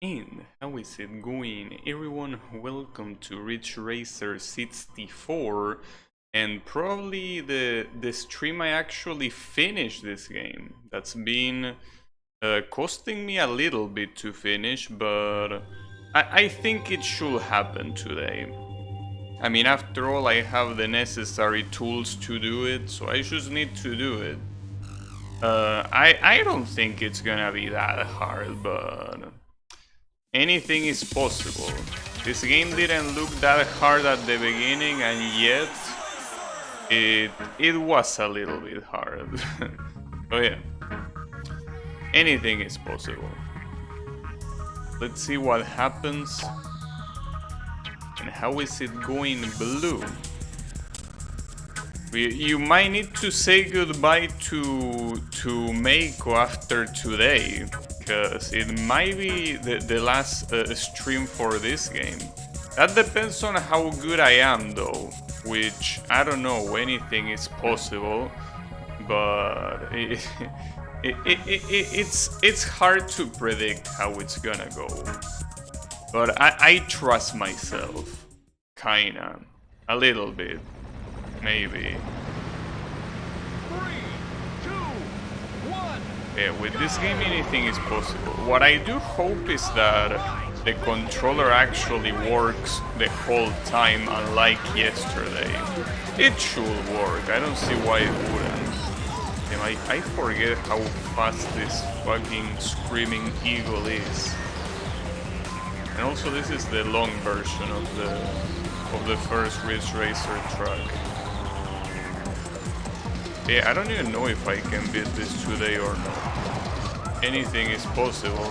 And how is it going, everyone? Welcome to Ridge Racer 64, and probably the stream I actually finished this game. That's been costing me a little bit to finish, but I think it should happen today. I mean, after all, I have the necessary tools to do it, so I just need to do it. I don't think it's gonna be that hard, but anything is possible. This game didn't look that hard at the beginning, and yet it was a little bit hard. Oh yeah, anything is possible. Let's see what happens. And how is it going, Blue? You might need to say goodbye to Meiko after today, because it might be the last stream for this game. That depends on how good I am, though, which I don't know. Anything is possible, but it's hard to predict how it's gonna go. But I trust myself, kinda, a little bit. Maybe. 3, 2, 1. Yeah, with this game anything is possible. What I do hope is that the controller actually works the whole time, unlike yesterday. It should work, I don't see why it wouldn't. And I forget how fast this fucking screaming eagle is. And also this is the long version of the first Ridge Racer truck. Yeah, I don't even know if I can beat this today or not. Anything is possible.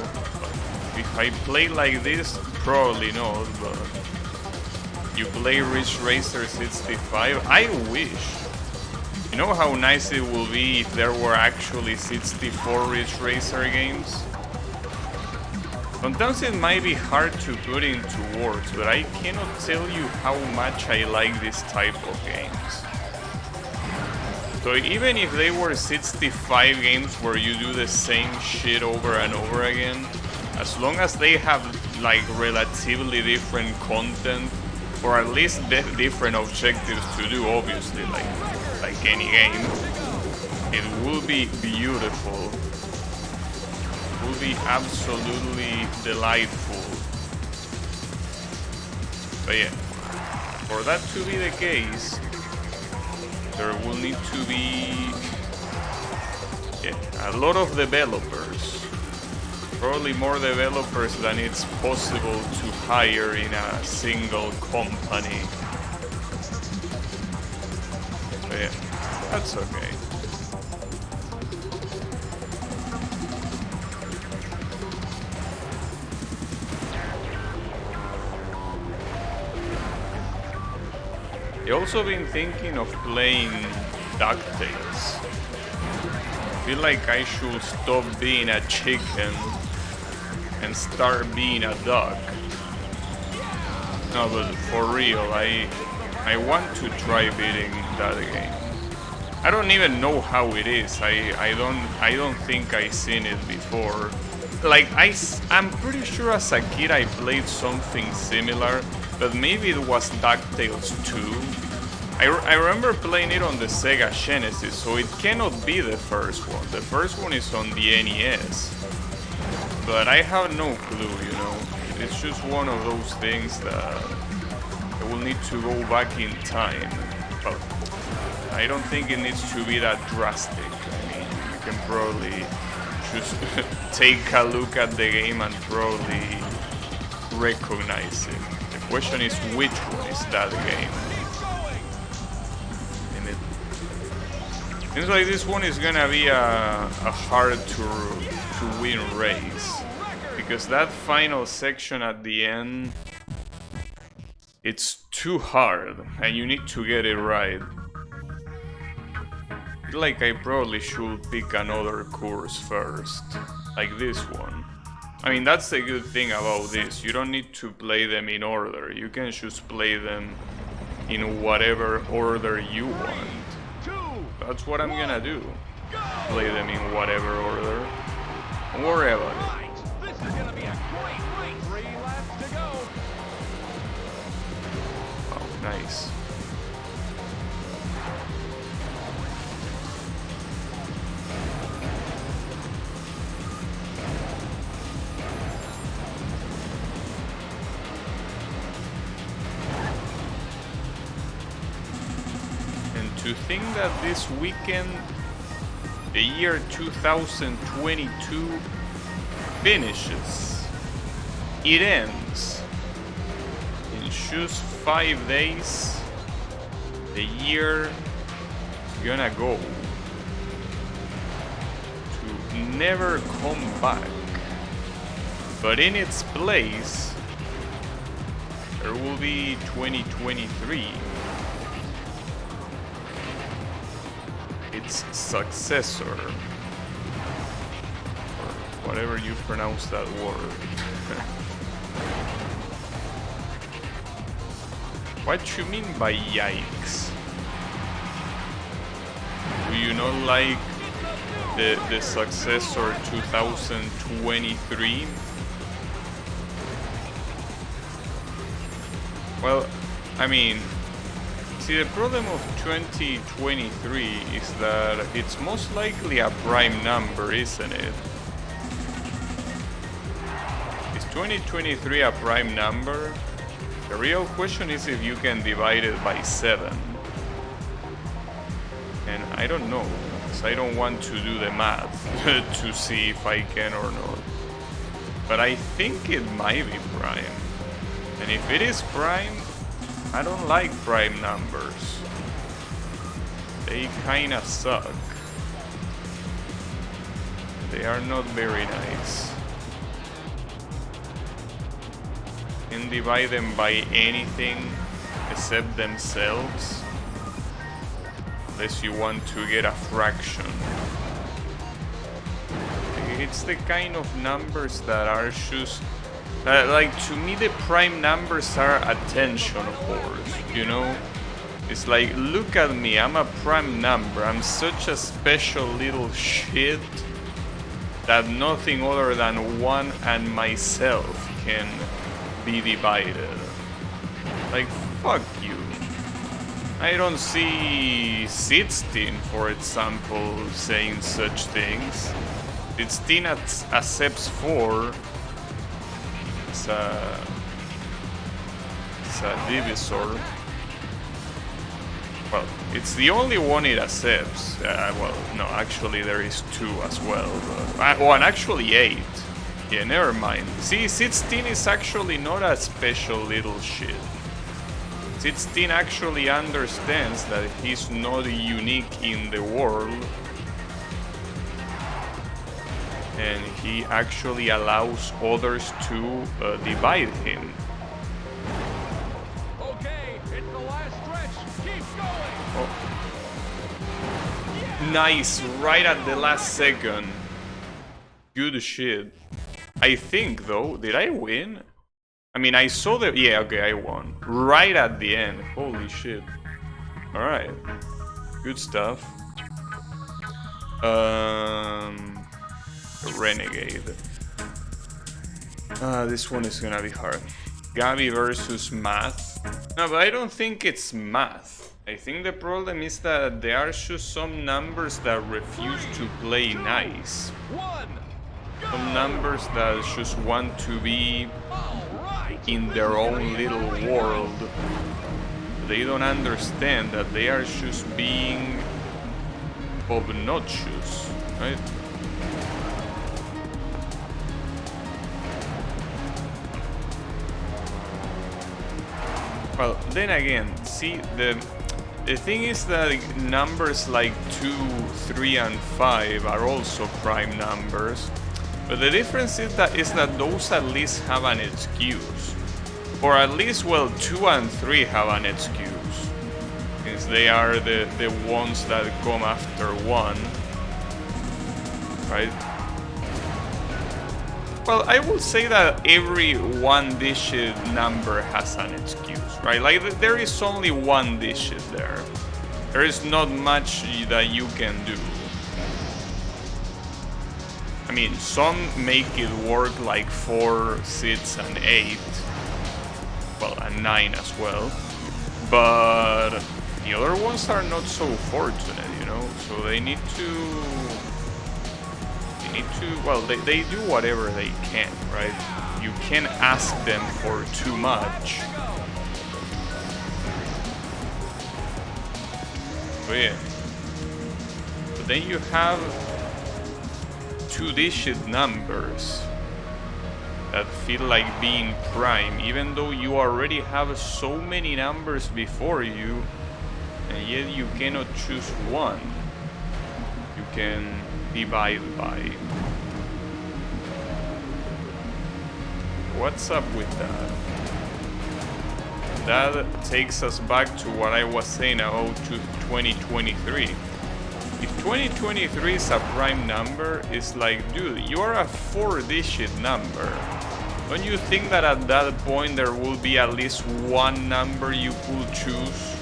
If I play like this, probably not, but you play Ridge Racer 65? I wish. You know how nice it will be if there were actually 64 Ridge Racer games? Sometimes it might be hard to put into words, but I cannot tell you how much I like this type of games. So even if they were 65 games where you do the same shit over and over again, as long as they have like relatively different content, or at least different objectives to do, obviously, like any game, it will be beautiful. It will be absolutely delightful. But yeah, for that to be the case, there will need to be a lot of developers. Probably more developers than it's possible to hire in a single company. But yeah, that's okay. I've also been thinking of playing DuckTales. I feel like I should stop being a chicken and start being a duck. No, but for real, I want to try beating that game. I don't even know how it is. I don't think I've seen it before. Like I'm pretty sure as a kid I played something similar, but maybe it was DuckTales 2. I remember playing it on the Sega Genesis, so it cannot be the first one. The first one is on the NES. But I have no clue, you know. It's just one of those things that I will need to go back in time. But I don't think it needs to be that drastic. I mean, you can probably just take a look at the game and probably recognize it. The question is, which one is that game? Seems like this one is gonna be a hard to win race, because that final section at the end, it's too hard and you need to get it right. I feel like I probably should pick another course first, like this one. I mean, that's the good thing about this, you don't need to play them in order, you can just play them in whatever order you want. That's what I'm gonna do. Play them in whatever order. Don't worry about it. This is gonna be a great race. to think that this weekend, the year 2022 finishes. It ends. In just 5 days, the year is gonna go to never come back. But in its place, there will be 2023. Its successor. Or whatever you pronounce that word. What you mean by yikes? Do you not like the successor 2023? Well, I mean, see, the problem of 2023 is that it's most likely a prime number, isn't it? Is 2023 a prime number? The real question is if you can divide it by 7. And I don't know, because I don't want to do the math to see if I can or not. But I think it might be prime. And if it is prime, I don't like prime numbers. They kinda suck. They are not very nice. Can divide them by anything except themselves, unless you want to get a fraction. It's the kind of numbers that are just like, to me the prime numbers are attention whores, you know? It's like, look at me, I'm a prime number, I'm such a special little shit that nothing other than one and myself can be divided. Like, fuck you. I don't see Sitstein, for example, saying such things. Sitstein accepts 4 as a divisor. Well, it's the only one it accepts. Well, no, actually there is 2 as well. And actually 8. Yeah, never mind. See, Sitstein is actually not a special little shit. Sitstein actually understands that he's not unique in the world. And he actually allows others to divide him. Okay, it's the last stretch. Keep going. Oh. Nice, right at the last second. Good shit. I think though, did I win? I mean, I saw the... Yeah, okay, I won. Right at the end. Holy shit. Alright. Good stuff. Renegade. This one is gonna be hard. Gabi versus Math. No, but I don't think it's Math. I think the problem is that there are just some numbers that refuse to play nice. 1. Some numbers that just want to be in their own little world. They don't understand that they are just being obnoxious, right? Well, then again, see, the thing is that numbers like 2, 3, and 5 are also prime numbers. But the difference is that those at least have an excuse. Or at least, well, 2 and 3 have an excuse. Since they are the ones that come after 1. Right? Well, I will say that every one-digit number has an excuse, right? Like, there is only one digit there. There is not much that you can do. I mean, some make it work like 4, 6, and 8. Well, and 9 as well. But the other ones are not so fortunate, you know? So they need to... Well, they do whatever they can, right? You can't ask them for too much. Oh yeah. But then you have two-digit numbers that feel like being prime, even though you already have so many numbers before you, and yet you cannot choose one. You can divide by. What's up with that? That takes us back to what I was saying about 2023. If 2023 is a prime number, it's like, dude, you are a 4-digit number. Don't you think that at that point there will be at least one number you could choose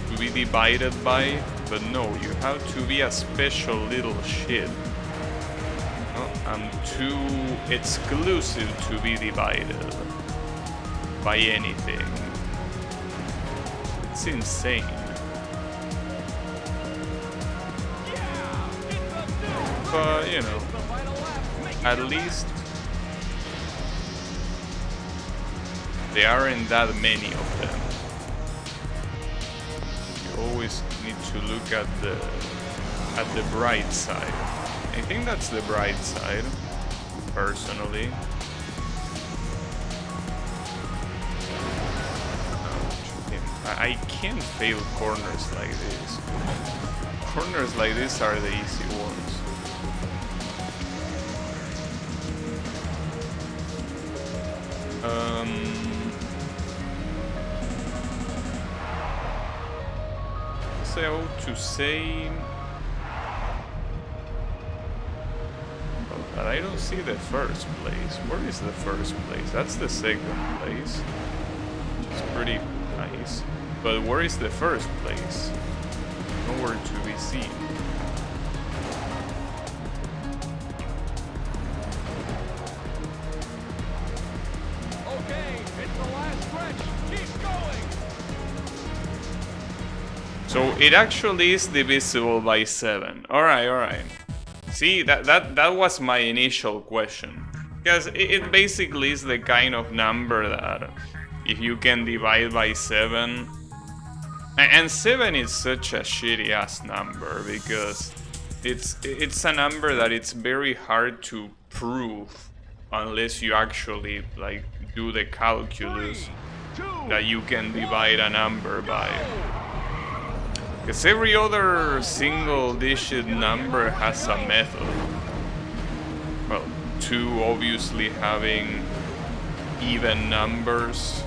to be divided by? But no, you have to be a special little shit. I'm too exclusive to be divided by anything. It's insane. But, you know, at least there aren't that many of them. You always need to look at the bright side. I think that's the bright side, personally. I can't fail corners like this. Corners like this are the easy ones. So to say, but I don't see the first place. Where is the first place? That's the second place, which is pretty nice. But where is the first place? Nowhere to be seen. Okay, it's the last stretch. Keep going. So it actually is divisible by 7. Alright. See, that was my initial question. Because it basically is the kind of number that if you can divide by 7... And 7 is such a shitty ass number because it's a number that it's very hard to prove unless you actually like do the calculus that you can divide a number by. Because every other single digit number has a method. Well, 2 obviously having even numbers.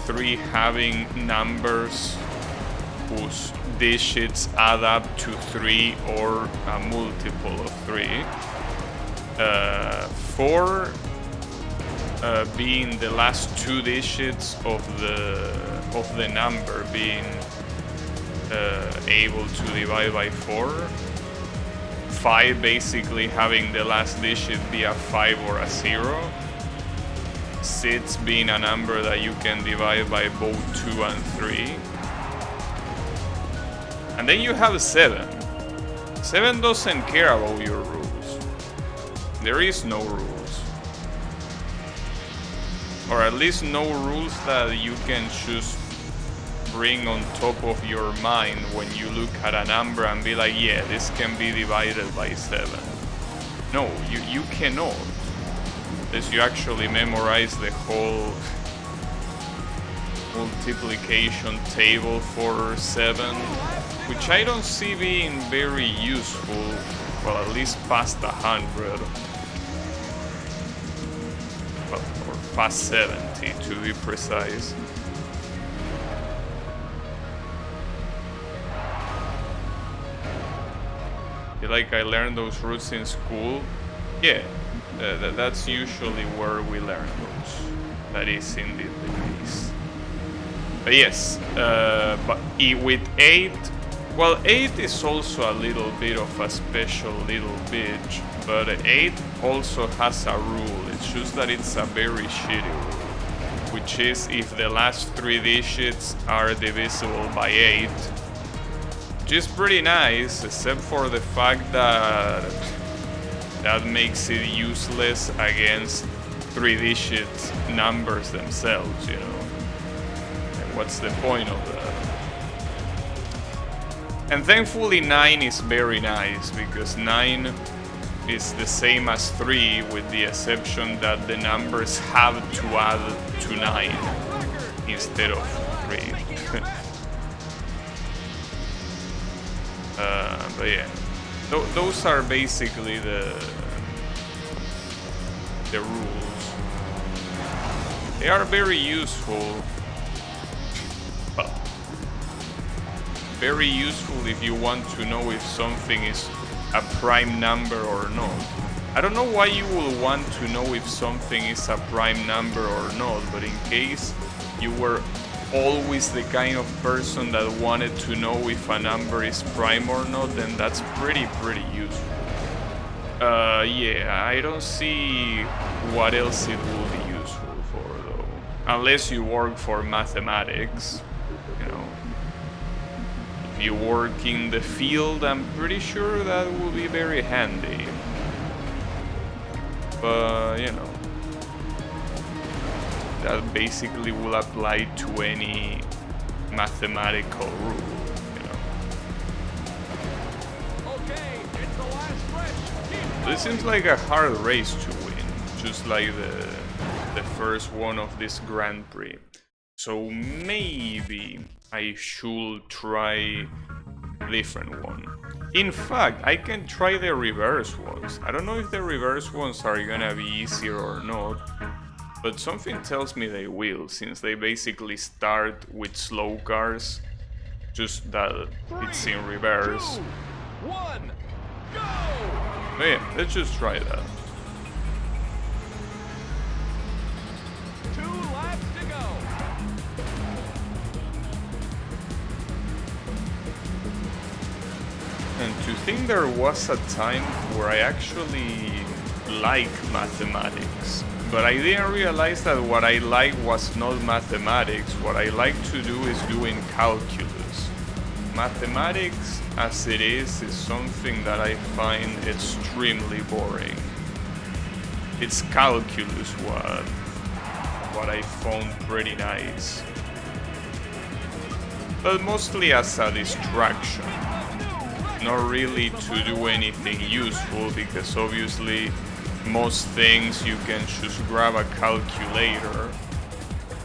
3 having numbers whose digits add up to 3 or a multiple of 3. 4 being the last 2 digits of the number being able to divide by 4. 5 basically having the last digit be a 5 or a 0. 6 being a number that you can divide by both 2 and 3. And then you have 7. 7 doesn't care about your rules. There is no rules. Or at least no rules that you can just bring on top of your mind when you look at a number and be like, yeah, this can be divided by 7. No, you cannot. Unless you actually memorize the whole multiplication table for 7, which I don't see being very useful, well, at least past 100, well, or past 70 to be precise. Feel like I learned those roots in school. Yeah. That's usually where we learn those. That is indeed the case. But yes, but with 8, well, 8 is also a little bit of a special little bitch, but 8 also has a rule. It's just that it's a very shitty rule, which is if the last 3 digits are divisible by 8, which is pretty nice, except for the fact that that makes it useless against 3-digit numbers themselves, you know. And what's the point of that? And thankfully 9 is very nice, because 9 is the same as 3 with the exception that the numbers have to add to 9 instead of 3. But yeah, those are basically the rules. They are very useful. Well, very useful if you want to know if something is a prime number or not. I don't know why you will want to know if something is a prime number or not, but in case you were always the kind of person that wanted to know if a number is prime or not, then that's pretty useful. Yeah, I don't see what else it will be useful for though. Unless you work for mathematics, you know. If you work in the field, I'm pretty sure that will be very handy. But, you know, that basically will apply to any mathematical rule, you know. Okay, it's the last stretch. This seems like a hard race to win, just like the first one of this Grand Prix. So maybe I should try a different one. In fact, I can try the reverse ones. I don't know if the reverse ones are gonna be easier or not, but something tells me they will, since they basically start with slow cars, just that it's in reverse. 2, 1, go! But yeah, let's just try that. 2 laps to go. And to think there was a time where I actually like mathematics, but I didn't realize that what I like was not mathematics. What I like to do is doing calculus. Mathematics as it is something that I find extremely boring. It's calculus what I found pretty nice, but mostly as a distraction, not really to do anything useful, because obviously most things you can just grab a calculator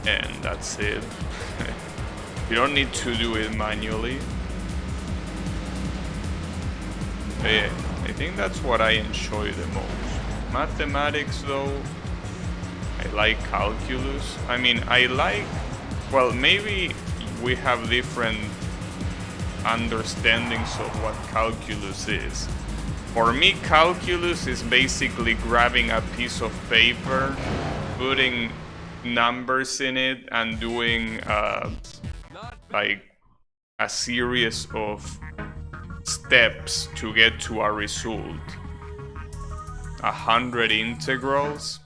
and that's it. You don't need to do it manually. But yeah, I think that's what I enjoy the most. Mathematics though, I like calculus. I mean, I like, well, maybe we have different understandings of what calculus is. For me, calculus is basically grabbing a piece of paper, putting numbers in it, and doing like a series of steps to get to a result. 100 integrals.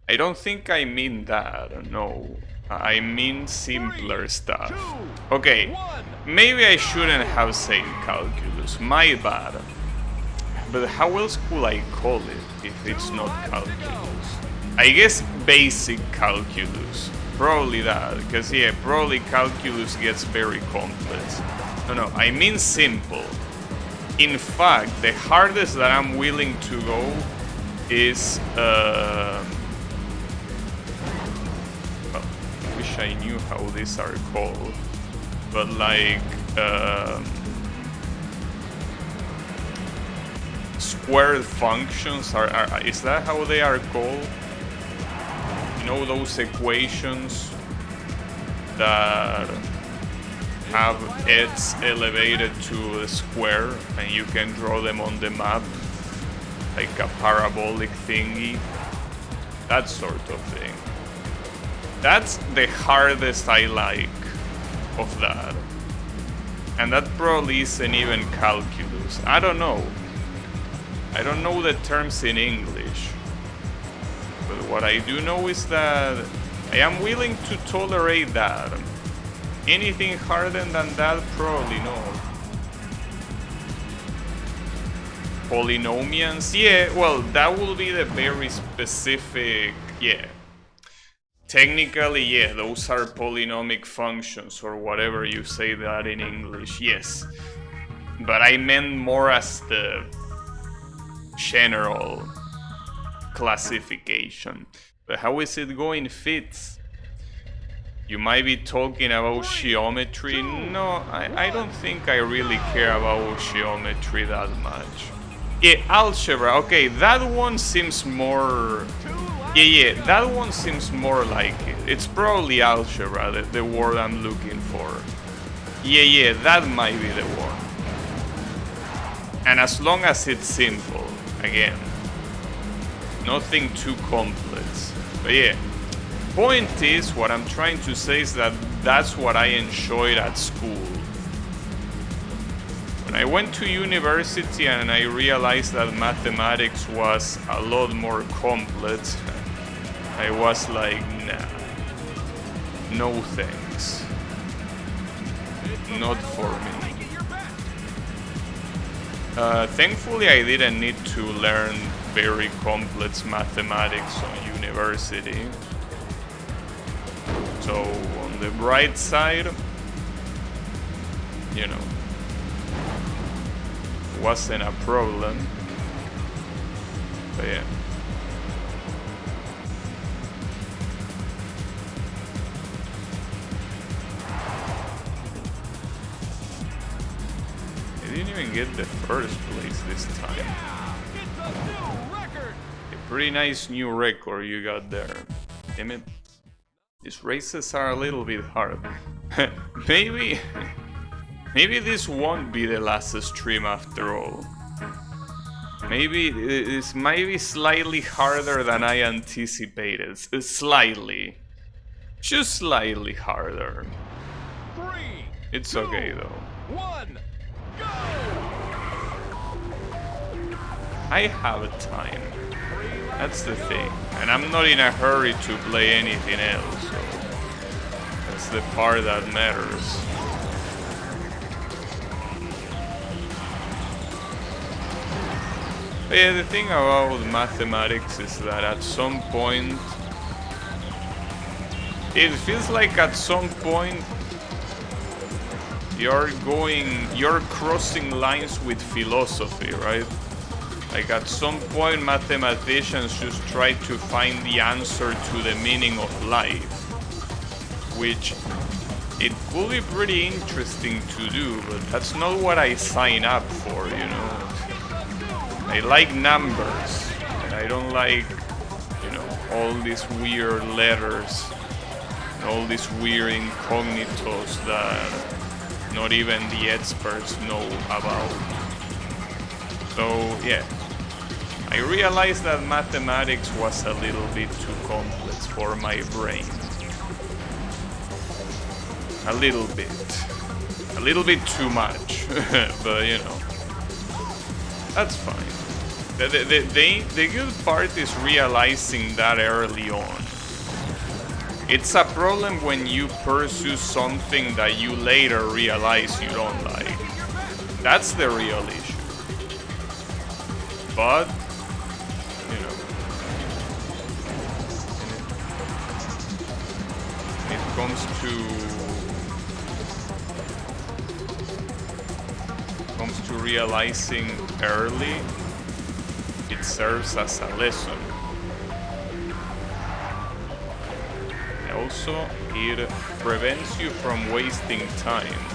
I don't think I mean that, no. I mean simpler stuff. Okay, maybe I shouldn't have said calculus, my bad. But how else could I call it if it's not calculus? I guess basic calculus. Probably that, because yeah, probably calculus gets very complex. No, I mean simple. In fact, the hardest that I'm willing to go is I knew how these are called, but like squared functions is that how they are called? You know, those equations that have edges elevated to a square and you can draw them on the map like a parabolic thingy, that sort of thing. That's the hardest I like of that. And that probably isn't even calculus. I don't know. I don't know the terms in English. But what I do know is that I am willing to tolerate that. Anything harder than that, probably not. Polynomials? Yeah, well, that will be the very specific, yeah. Technically, yeah, those are polynomial functions or whatever you say that in English, yes. But I meant more as the general classification. But how is it going, Fitz? You might be talking about geometry. No, I don't think I really care about geometry that much. Yeah, algebra. Okay, that one seems more... Yeah, that one seems more like it. It's probably algebra, the word I'm looking for. Yeah, that might be the one. And as long as it's simple, again. Nothing too complex. But yeah. Point is, what I'm trying to say is that that's what I enjoyed at school. When I went to university and I realized that mathematics was a lot more complex, I was like, nah, no thanks, not for me. Thankfully I didn't need to learn very complex mathematics on university. So on the bright side, you know, wasn't a problem. But yeah. I didn't even get the first place this time. Yeah, it's a new record. A pretty nice new record you got there. Damn it. These races are a little bit hard. Maybe this won't be the last stream after all. Maybe this might be slightly harder than I anticipated. Slightly. Just slightly harder. 3, It's 2, okay though. 1, go! I have time. That's the thing. And I'm not in a hurry to play anything else, so that's the part that matters. But yeah, the thing about mathematics is that at some point, it feels like at some point you're crossing lines with philosophy, right? Like at some point mathematicians just try to find the answer to the meaning of life, which it will be pretty interesting to do, but that's not what I sign up for, you know. I like numbers, and I don't like, you know, all these weird letters, and all these weird incognitos that not even the experts know about. So yeah, I realized that mathematics was a little bit too complex for my brain. A little bit too much, but you know, that's fine. The good part is realizing that early on. It's a problem when you pursue something that you later realize you don't like. That's the real issue. But, you know, when it comes to realizing early, it serves as a lesson. And also, it prevents you from wasting time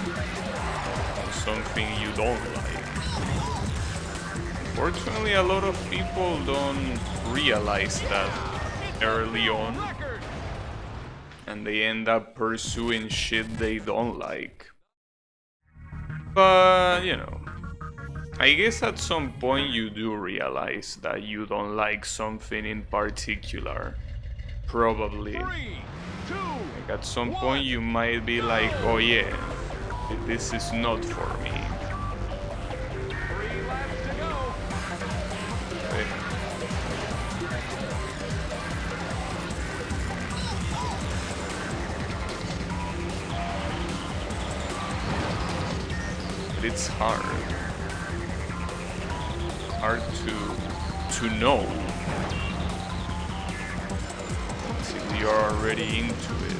on something you don't like. Unfortunately, a lot of people don't realize that early on, and they end up pursuing shit they don't like. But, you know, I guess at some point you do realize that you don't like something in particular. Probably. 3, 2, Like at some point you might be like, oh yeah, this is not for me. 3 laps to go. But it's hard to know. if you're already into it.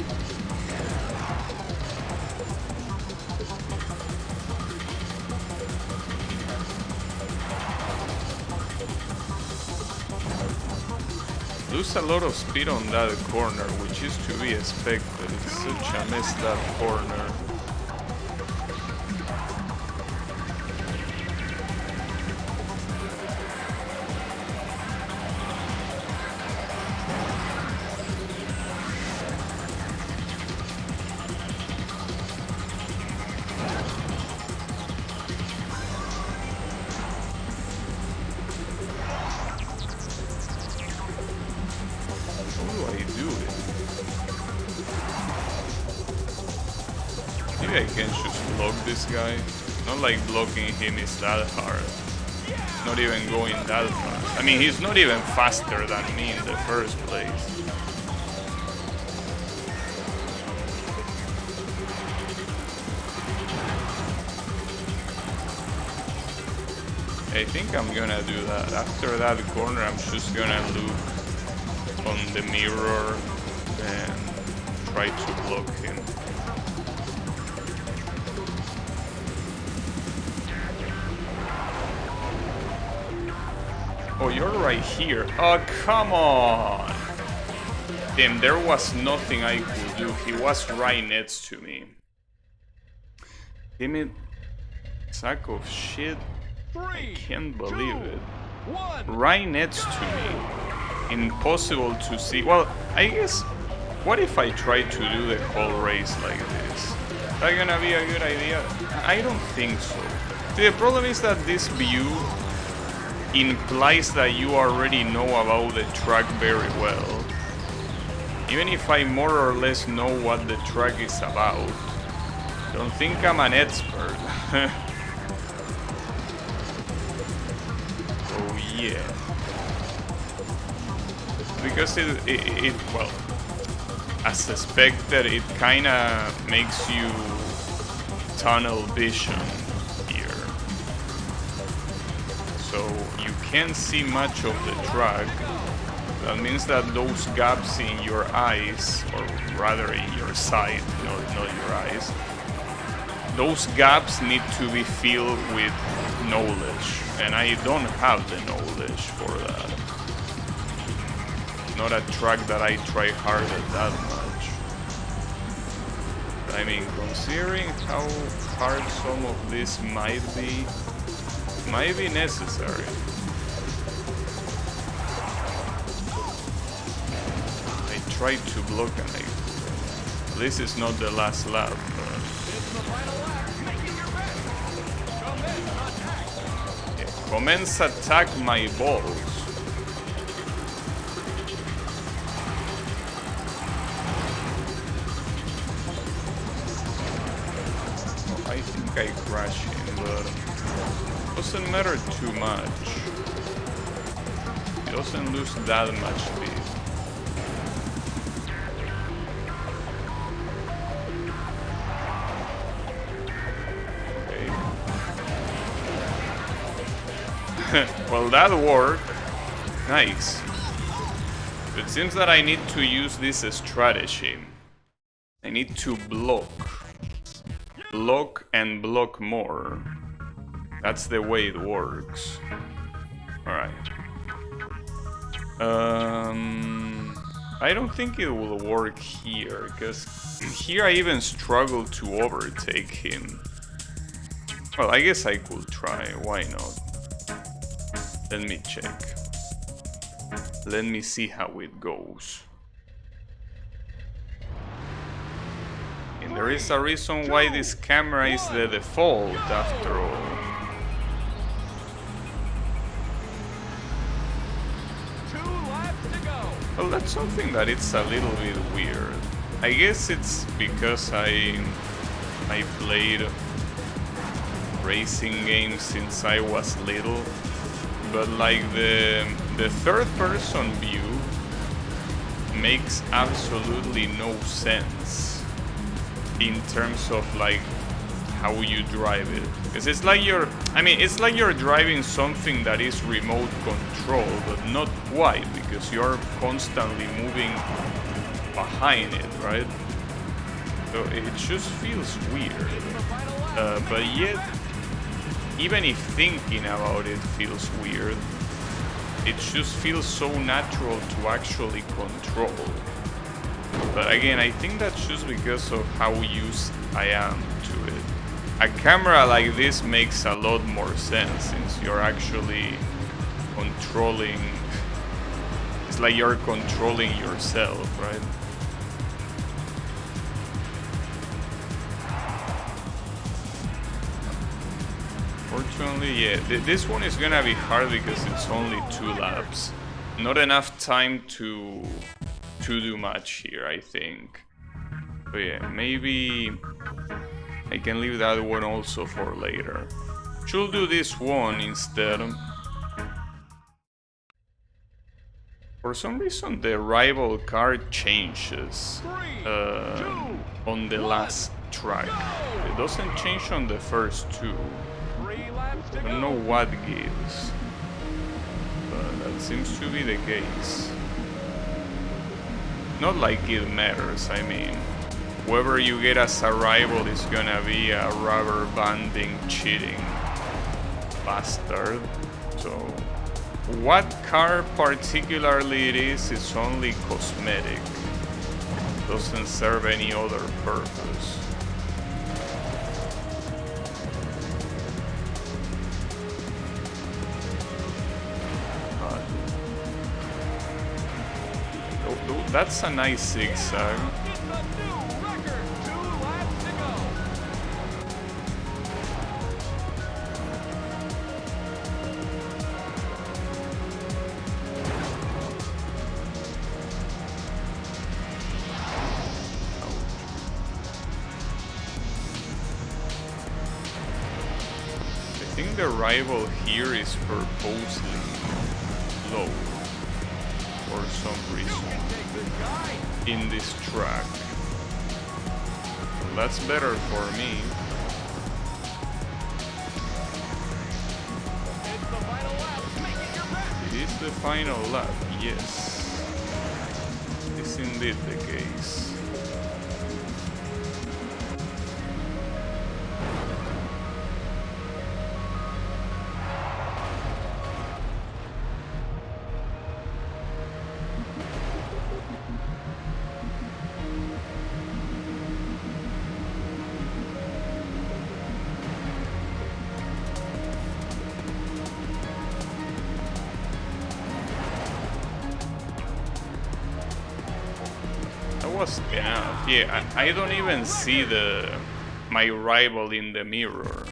Lose a lot of speed on that corner, which is to be expected. It's such a messed up corner. I can just block this guy. Not like blocking him is that hard. Not even going that fast. I mean, he's not even faster than me in the first place. I think I'm gonna do that. After that corner, I'm just gonna look on the mirror and try to block him. Oh, you're right here. Oh, come on! Damn, there was nothing I could do. He was right next to me. Damn it. Sack of shit. I can't believe it. Right next to me. Impossible to see. Well, I guess... What if I try to do the whole race like this? Is that gonna be a good idea? I don't think so. See, the problem is that this view implies that you already know about the track very well. Even if I more or less know what the track is about, don't think I'm an expert. Oh yeah. Because well, as expected, it kinda makes you tunnel vision here. So you can't see much of the track. That means that those gaps in your eyes, or rather in your sight, not your eyes, those gaps need to be filled with knowledge, and I don't have the knowledge for that. Not a track that I try hard at that much. I mean, considering how hard some of this might be necessary. I tried to block and I couldn't. This is not the last lap, but... Yeah, commence attack my balls. I think I crashed him, but it doesn't matter too much. He doesn't lose that much speed. Okay. Well, that worked. Nice. It seems that I need to use this strategy. I need to block. Block and block more. That's the way it works. Alright. I don't think it will work here, because here I even struggle to overtake him. Well, I guess I could try, why not? Let me check. Let me see how it goes. And there is a reason why this camera is the default after all. Well, that's something that it's a little bit weird. I guess it's because I played racing games since I was little, but like the third person view makes absolutely no sense in terms of like how you drive it, because it's like it's like you're driving something that is remote control, but not quite, because you're constantly moving behind it, right? So it just feels weird. But yet, even if thinking about it feels weird, it just feels so natural to actually control. But again, I think that's just because of how used I am to it. A camera like this makes a lot more sense since you're actually controlling. It's like you're controlling yourself, right? Fortunately, yeah, this one is gonna be hard because it's only 2 laps. Not enough time to do much here, I think. But yeah, maybe I can leave that one also for later. Should do this one instead. For some reason, the rival car changes on the last track. It doesn't change on the first 2. I don't know what gives, but that seems to be the case. Not like it matters, I mean. Whoever you get as a rival is gonna be a rubber banding, cheating bastard. So, what car particularly it is only cosmetic. Doesn't serve any other purpose. That's a nice zigzag. I think the rival here is purposely low for some reason in this track. Well, that's better for me. It is the final lap, yes. It's indeed the case. Was enough. Yeah, I don't even see my rival in the mirror.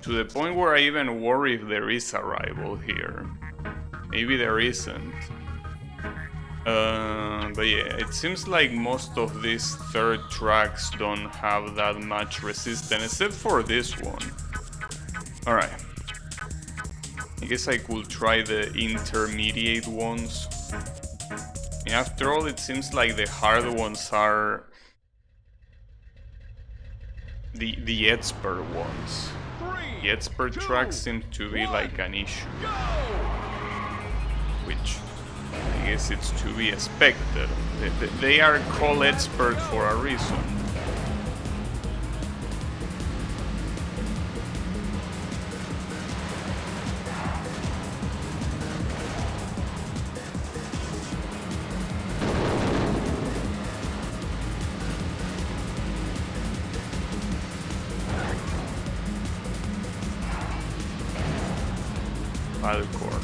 To the point where I even worry if there is a rival here. Maybe there isn't. But yeah, it seems like most of these third tracks don't have that much resistance, except for this one. Alright. I guess I could try the intermediate ones. After all, it seems like the hard ones are the expert ones. The expert tracks seem to be like an issue, which I guess it's to be expected. They are called expert for a reason. Bad corner.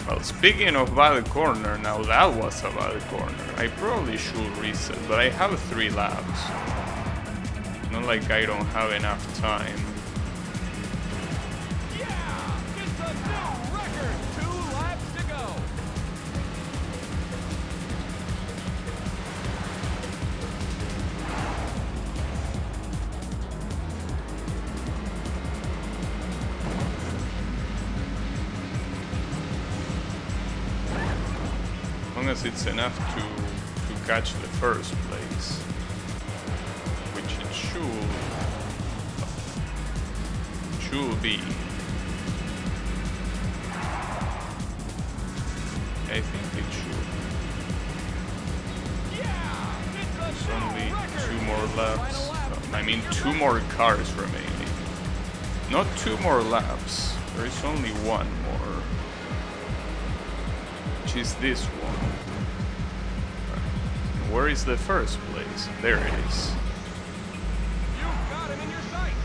Well, speaking of bad corner, now that was a bad corner. I probably should reset, but I have 3 laps. Not like I don't have enough time. Yeah! It's a new record! 2 laps to go! As long as it's enough to catch the first place, which it should be. I think it should. There's only 2 more laps. I mean, 2 more cars remaining. Not 2 more laps. There is only 1 more. Which is this one. Where is the first place? There it is. You've got him in your sights.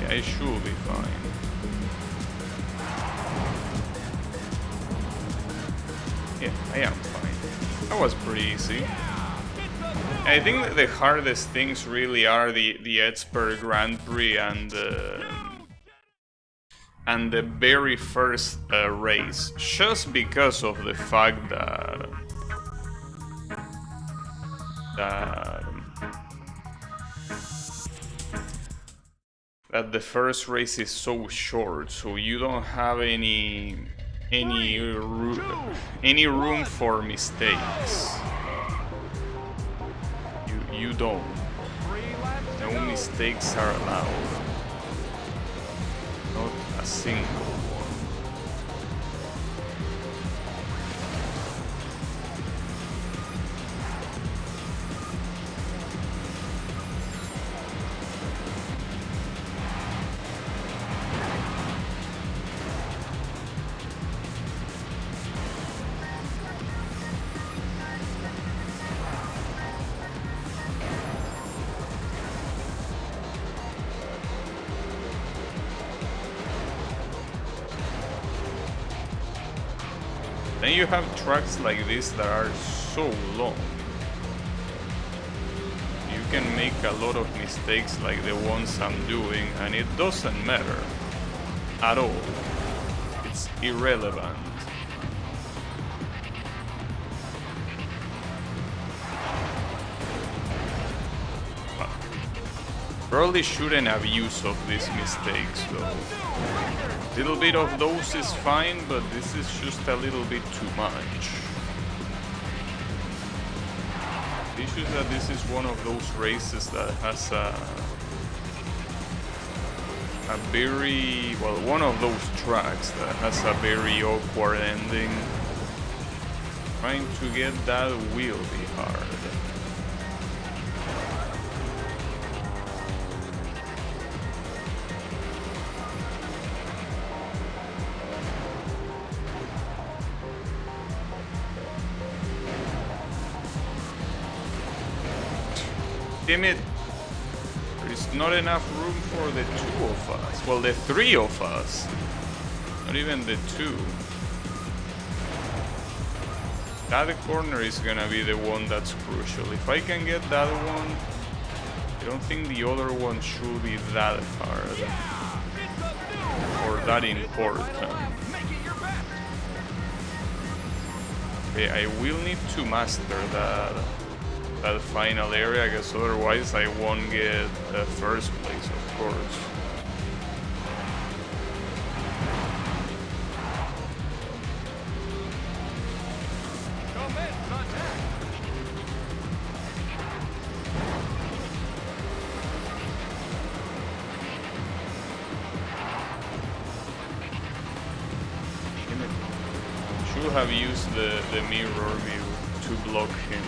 Yeah, I should be fine. Yeah, I am fine. That was pretty easy. I think that the hardest things really are the Edsberg Grand Prix and the very first race, just because of the fact that the first race is so short, so you don't have any room for mistakes. You don't. No mistakes are allowed. Not a single one. Then you have tracks like this that are so long. You can make a lot of mistakes like the ones I'm doing, and it doesn't matter at all. It's irrelevant. Probably shouldn't have use of these mistakes though. Little bit of those is fine, but this is just a little bit too much. The issue is that this is one of those races that has a very, well, one of those tracks that has a very awkward ending. Trying to get that will be hard. Damn it, there is not enough room for the 2 of us. Well, the 3 of us. Not even the 2. That corner is gonna be the one that's crucial. If I can get that one, I don't think the other one should be that hard. Or that important. Okay, I will need to master that final area, because otherwise I won't get first place, of course. Should have used the mirror view to block him.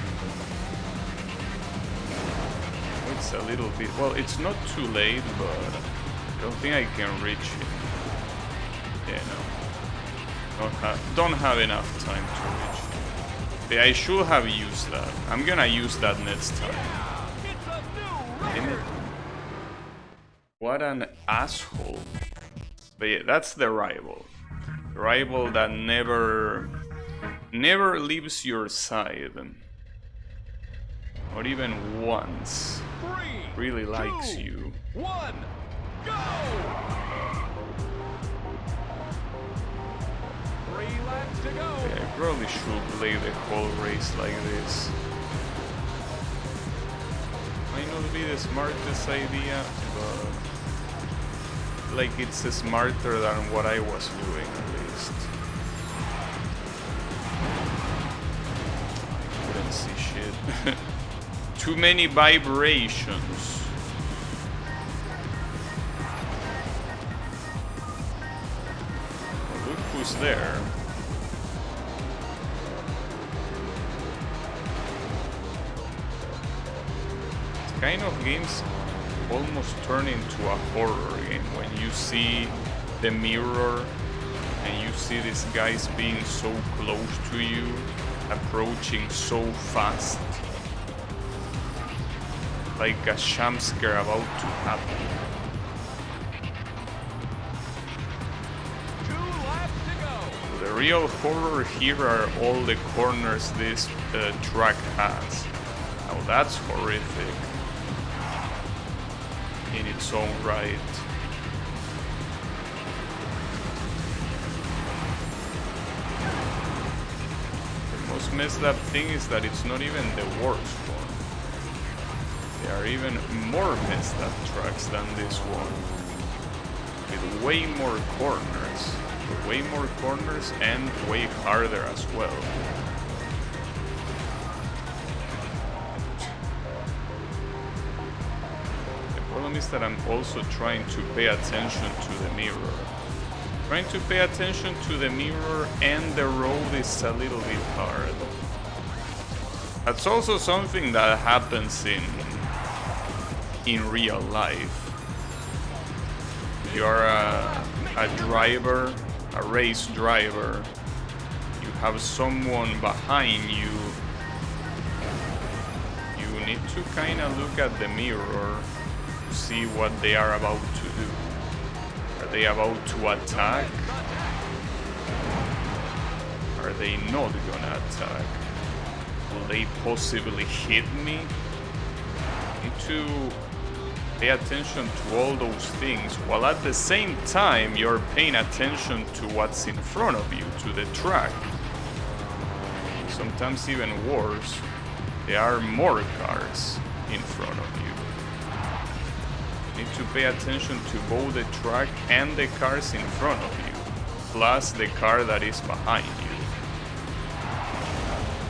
It's a little bit, well, it's not too late, but I don't think I can reach it. Yeah, no. Don't have enough time to reach it. Yeah, I should have used that. I'm gonna use that next time. Damn it. What an asshole. But yeah, that's the rival. The rival that never leaves your side. Not even once. Really likes you. 1, go! 3 laps to go. Yeah, I probably should play the whole race like this. Might not be the smartest idea, but like it's smarter than what I was doing at least. I couldn't see shit. Too many vibrations. almost there. This kind of games almost turn into a horror game when you see the mirror and you see these guys being so close to you, approaching so fast, like a jump scare about to happen. 2 laps to go. The real horror here are all the corners this track has. Now that's horrific in its own right. The most messed up thing is that it's not even the worst one. There are even more messed up tracks than this one, with way more corners and way harder as well. The problem is that I'm also trying to pay attention to the mirror. Trying to pay attention to the mirror and the road is a little bit hard. That's also something that happens in real life. You're a driver, a race driver, you have someone behind you, you need to kind of look at the mirror to see what they are about to do. Are they about to attack? Are they not gonna attack? Will they possibly hit me? I need to pay attention to all those things, while at the same time you're paying attention to what's in front of you, to the track. Sometimes even worse, there are more cars in front of you. You need to pay attention to both the track and the cars in front of you, plus the car that is behind you.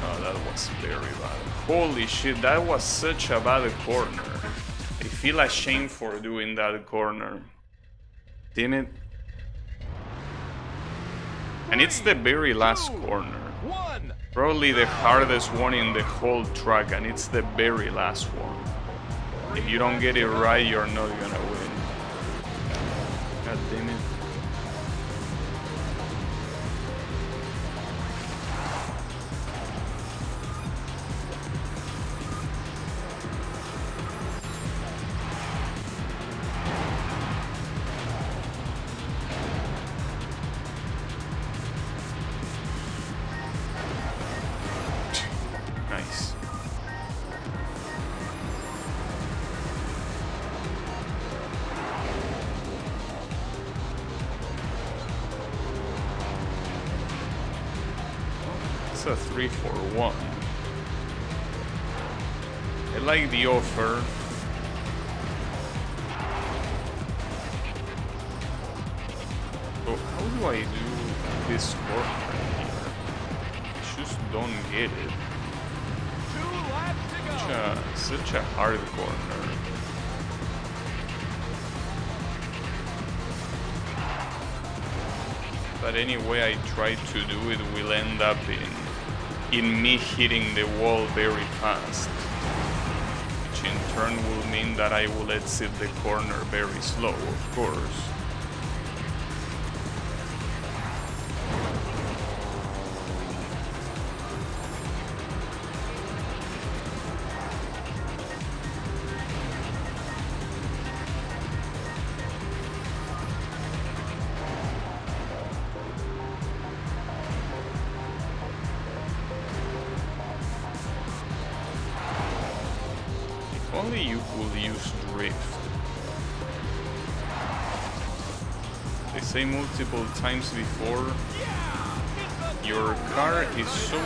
Oh, that was very bad. Holy shit, that was such a bad corner. I feel ashamed for doing that corner. Damn it. And it's the very last corner. 1. Probably the hardest one in the whole track, and it's the very last one. If you don't get it right, you're not gonna win. God damn it. Nice. It's a 3-for-1. I like the offer. So how do I do this corner here? I just don't get it. 2 laps to go. Such a hard corner. But any way I try to do it will end up in me hitting the wall very fast, which in turn will mean that I will exit the corner very slow, of course. Only you could use drift. They say multiple times before, your car is so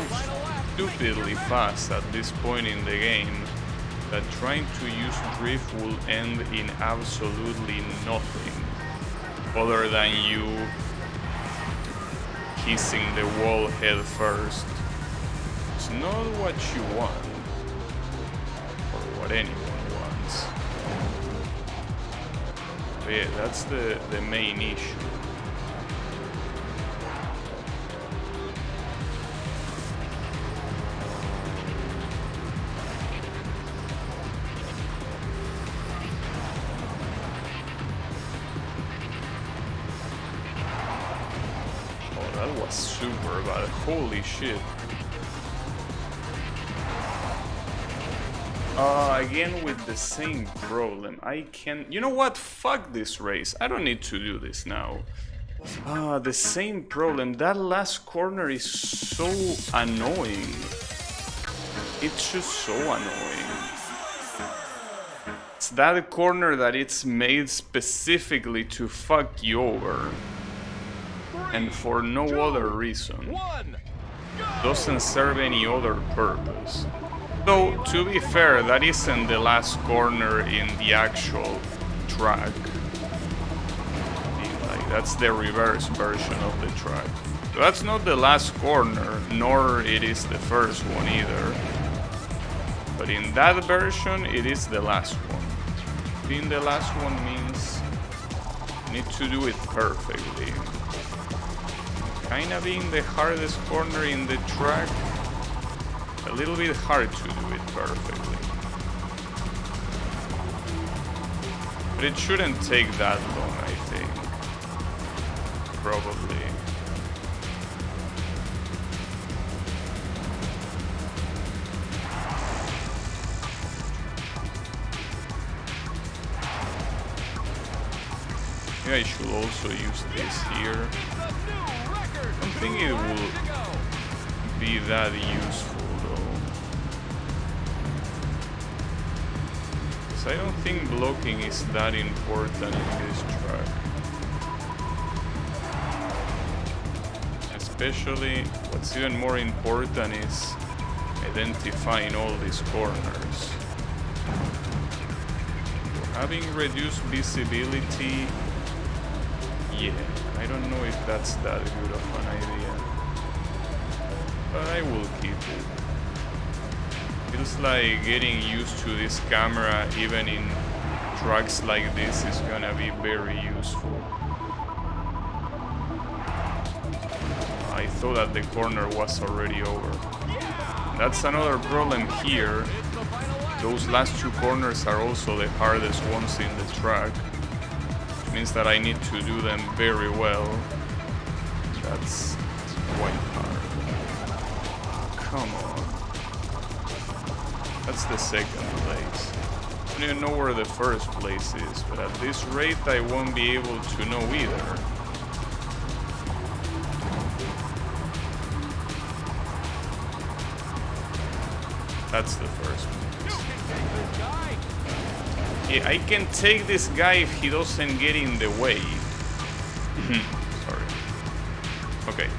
stupidly fast at this point in the game that trying to use drift will end in absolutely nothing other than you kissing the wall head first. It's not what you want, or what anyone wants. But yeah, that's the main issue. That was super bad. Holy shit. Again with the same problem. I can... You know what? Fuck this race. I don't need to do this now. The same problem. That last corner is so annoying. It's just so annoying. It's that corner that it's made specifically to fuck you over. And for no other reason. Doesn't serve any other purpose. Though, to be fair, that isn't the last corner in the actual track. Like, that's the reverse version of the track. So that's not the last corner, nor it is the first one either. But in that version, it is the last one. Being the last one means you need to do it perfectly. Kinda being the hardest corner in the track, a little bit hard to do it perfectly. But it shouldn't take that long, I think. Probably. Maybe I should also use this here. I don't think it will be that useful though. Because I don't think blocking is that important in this track. Especially, what's even more important is identifying all these corners. Having reduced visibility, yeah, I don't know if that's that good of an idea, but I will keep it. Feels like getting used to this camera even in tracks like this is gonna be very useful. I thought that the corner was already over. That's another problem here. Those last two corners are also the hardest ones in the track. Means that I need to do them very well. That's quite hard. Come on. That's the second place. I don't even know where the first place is, but at this rate I won't be able to know either. That's the first place. Yeah, I can take this guy if he doesn't get in the way. Sorry. Okay.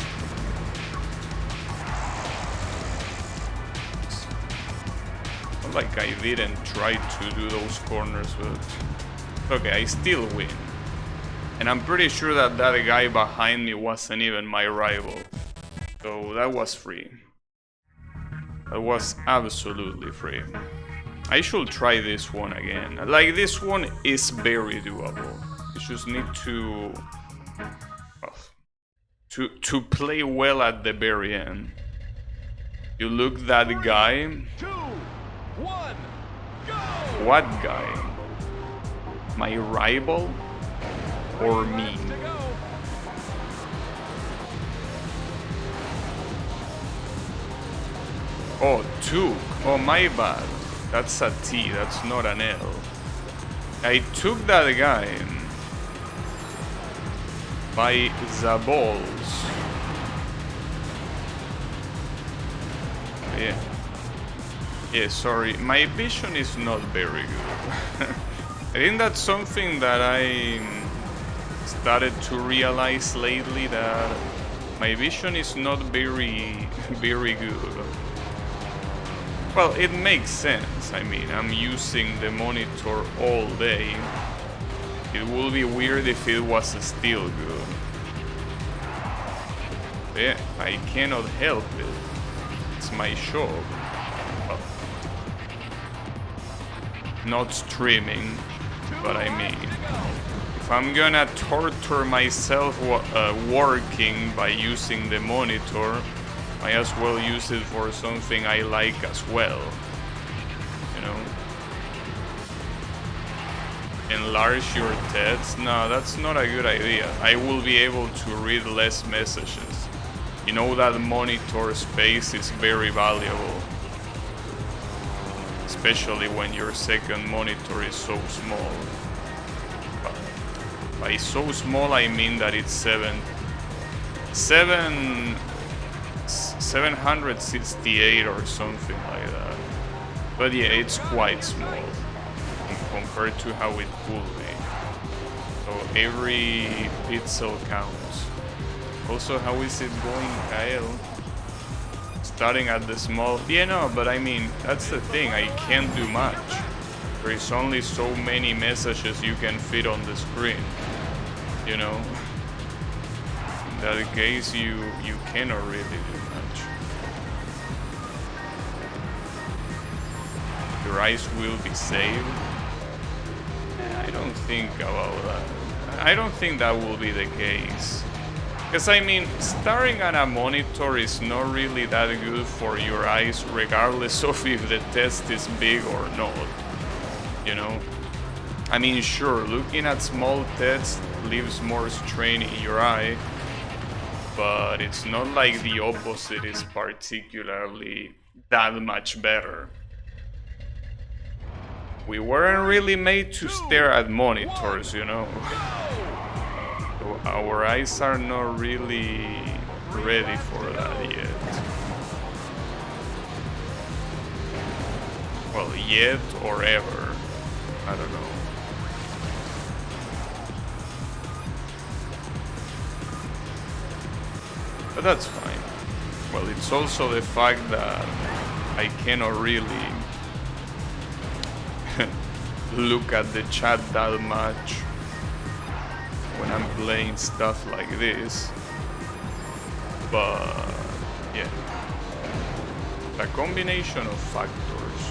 Not like I didn't try to do those corners, but... Okay, I still win. And I'm pretty sure that that guy behind me wasn't even my rival. So that was free. That was absolutely free. I should try this one again. Like, this one is very doable. You just need to... well, to play well at the very end. You look that guy... 2, 1, go! What guy? My rival? Or me? Oh, 2. Oh, my bad. That's a T, that's not an L. I took that guy by the balls. Yeah. Yeah, sorry, my vision is not very good. I think that's something that I started to realize lately, that my vision is not very good. Well, it makes sense. I mean, I'm using the monitor all day. It would be weird if it was still good. Yeah, I cannot help it. It's my job. Well, not streaming, but I mean, if I'm gonna torture myself working by using the monitor, might as well use it for something I like as well, you know? Enlarge your text? No, that's not a good idea. I will be able to read less messages. You know that monitor space is very valuable. Especially when your second monitor is so small. But by so small I mean that it's 768 or something like that. But yeah, it's quite small compared to how it could be. So every pixel counts. Also, how is it going, Kyle? Starting at the small... Yeah, no, but I mean, that's the thing, I can't do much. There is only so many messages you can fit on the screen, you know? In that case, you cannot really do much. Your eyes will be saved? I don't think about that. I don't think that will be the case. Because I mean, staring at a monitor is not really that good for your eyes, regardless of if the test is big or not, you know? I mean, sure, looking at small tests leaves more strain in your eye, but it's not like the opposite is particularly that much better. We weren't really made to stare at monitors, you know? So our eyes are not really ready for that yet. Well, yet or ever. I don't know. But that's fine. Well, it's also the fact that I cannot really look at the chat that much when I'm playing stuff like this. But yeah, a combination of factors.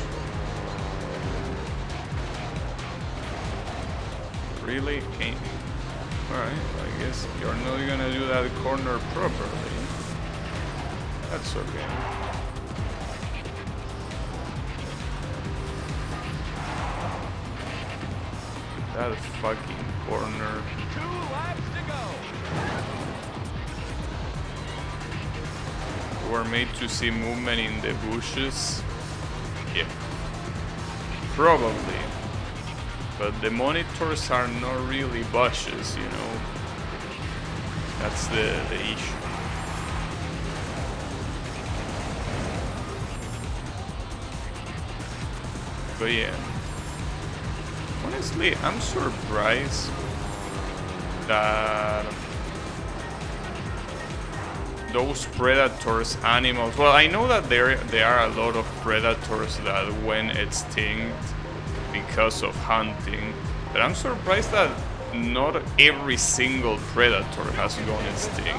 Really? Can't. Alright, I guess you're not gonna do that corner properly. That's okay. That fucking corner. 2 laps to go. We're made to see movement in the bushes. Yeah. Probably. But the monitors are not really bushes, you know. That's the issue. But yeah. Honestly, I'm surprised that those predators animals... Well, I know that there are a lot of predators that went extinct because of hunting, but I'm surprised that not every single predator has gone extinct.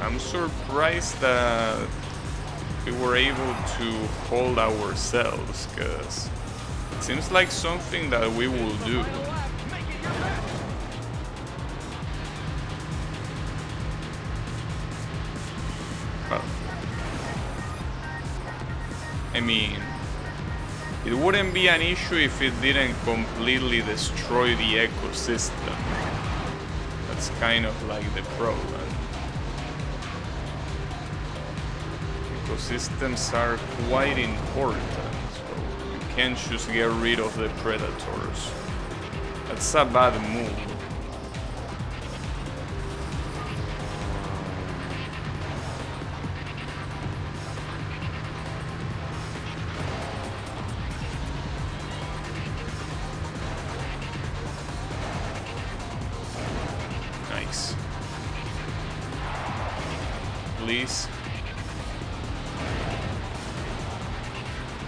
I'm surprised that we were able to hold ourselves, because it seems like something that we will do. Well, I mean, it wouldn't be an issue if it didn't completely destroy the ecosystem. That's kind of like the problem. Ecosystems are quite important, so you can't just get rid of the predators. That's a bad move. Nice. Please.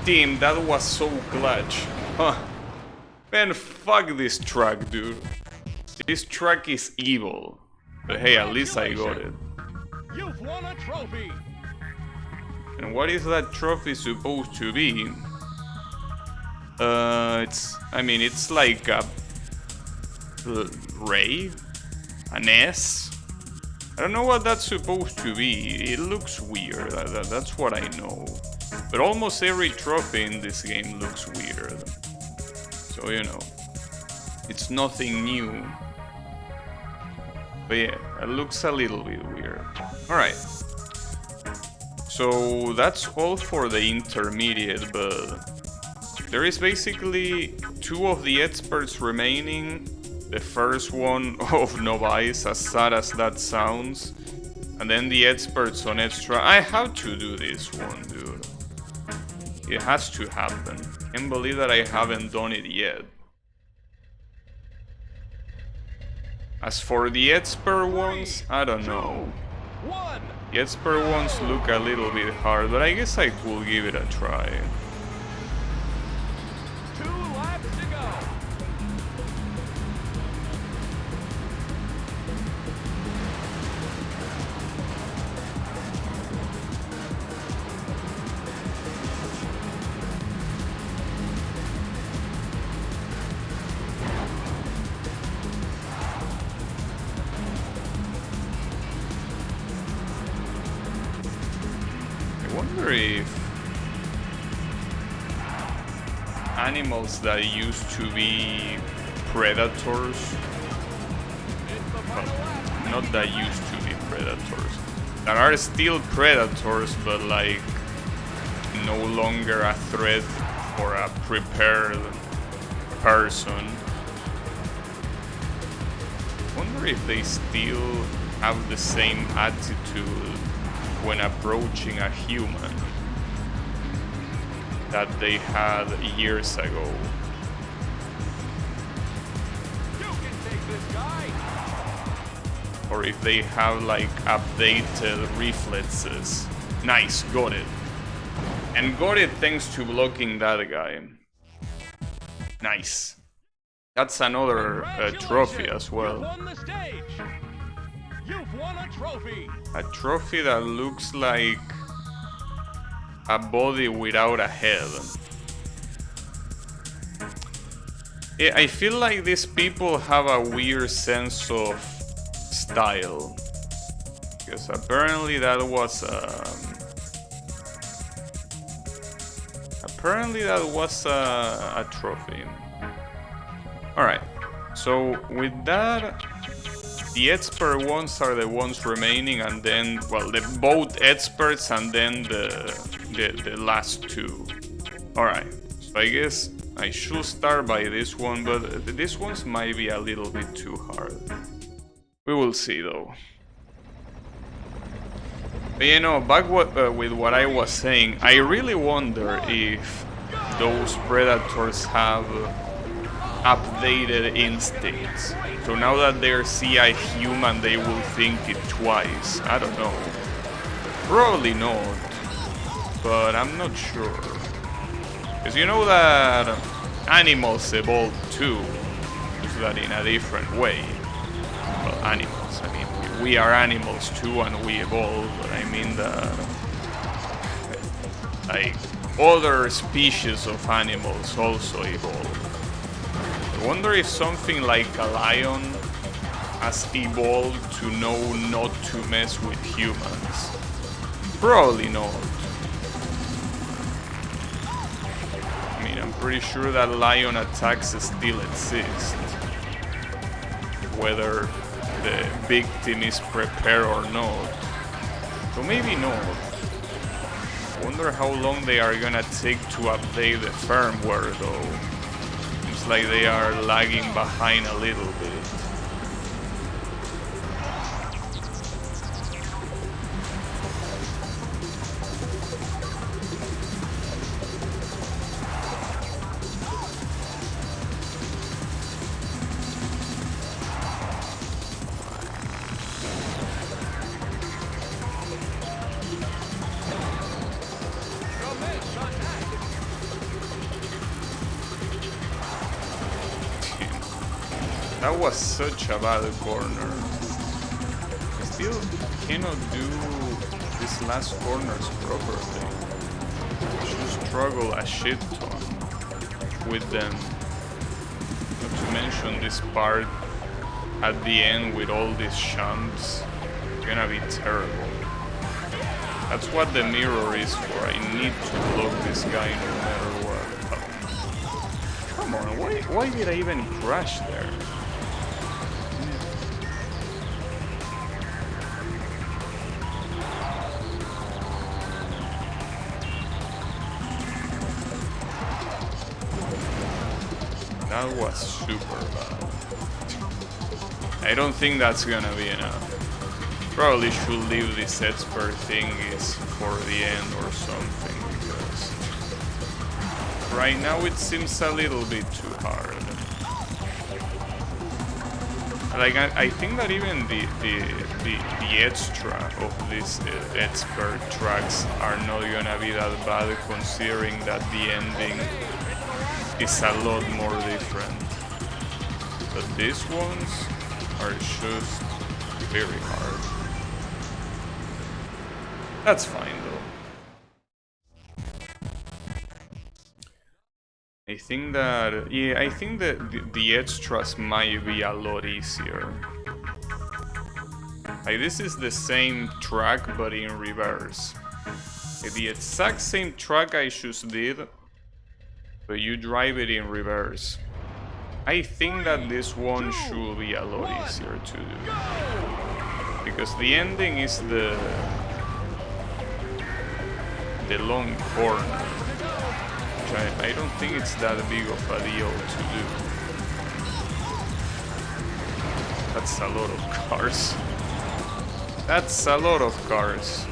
Team, that was so clutch. Huh. Man, fuck this truck, dude. This truck is evil. But hey, at least I got it. You've won a trophy. And what is that trophy supposed to be? It's like a ray? An S? I don't know what that's supposed to be. It looks weird, that's what I know. But almost every trophy in this game looks weird. So, you know, it's nothing new. But yeah, it looks a little bit weird. Alright. So that's all for the intermediate, but there is basically 2 of the experts remaining. The first one of Novice, as sad as that sounds. And then the experts on extra. I have to do this one, dude. It has to happen. Can't believe that I haven't done it yet. As for the expert ones, I don't know. The expert ones look a little bit hard, but I guess I could give it a try. 2 laps to go. I wonder if animals that used to be predators, well, not that used to be predators, that are still predators but like no longer a threat for a prepared person. I wonder if they still have the same attitude when approaching a human that they had years ago. You can take this guy. Or if they have like updated reflexes. Nice, got it. And got it thanks to blocking that guy. Nice. That's another trophy as You well. won the stage. You've won a trophy. A trophy that looks like a body without a head. Yeah, I feel like these people have a weird sense of style. Because apparently that was a trophy. Alright, so with that, the expert ones are the ones remaining, and then, well, the both experts and then the last 2. Alright, so I guess I should start by this one, but these ones might be a little bit too hard. We will see though. But you know, back with what I was saying, I really wonder if those predators have updated instincts. So now that they see a human, they will think it twice. I don't know. Probably not. But I'm not sure. Because you know that animals evolve too. Just that in a different way. Well, animals. I mean, we are animals too and we evolve. But I mean that... like, other species of animals also evolve. I wonder if something like a lion has evolved to know not to mess with humans. Probably not. I mean, I'm pretty sure that lion attacks still exist. Whether the victim is prepared or not. So maybe not. I wonder how long they are gonna take to update the firmware though. Seems like they are lagging behind a little bit. That was such a bad corner. I still cannot do these last corners properly. I should struggle a shit ton with them. Not to mention this part at the end with all these shunts. It's gonna be terrible. That's what the mirror is for. I need to block this guy no matter what. Oh. Come on, why did I even crash there? That was super bad. I don't think that's gonna be enough. Probably should leave this expert thingies for the end or something, because right now it seems a little bit too hard. Like I think that even the extra of these expert tracks are not gonna be that bad, considering that the ending is a lot more different. But these ones are just very hard. That's fine though. I think that, yeah, I think that the extras might be a lot easier. Like, this is the same track but in reverse. The exact same track I just did, but you drive it in reverse. I think that this one should be a lot easier to do. Because the ending is the long corner. I don't think it's that big of a deal to do. That's a lot of cars. That's a lot of cars.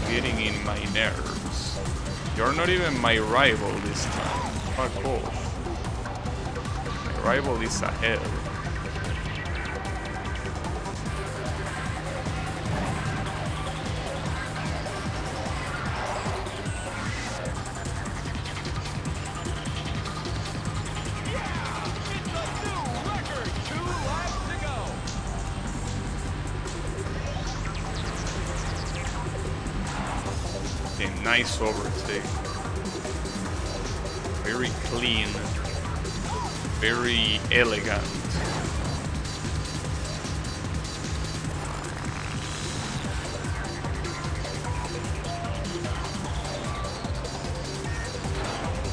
Getting in my nerves. You're not even my rival this time. Fuck off. My rival is ahead. Nice overtake. Very clean. Very elegant.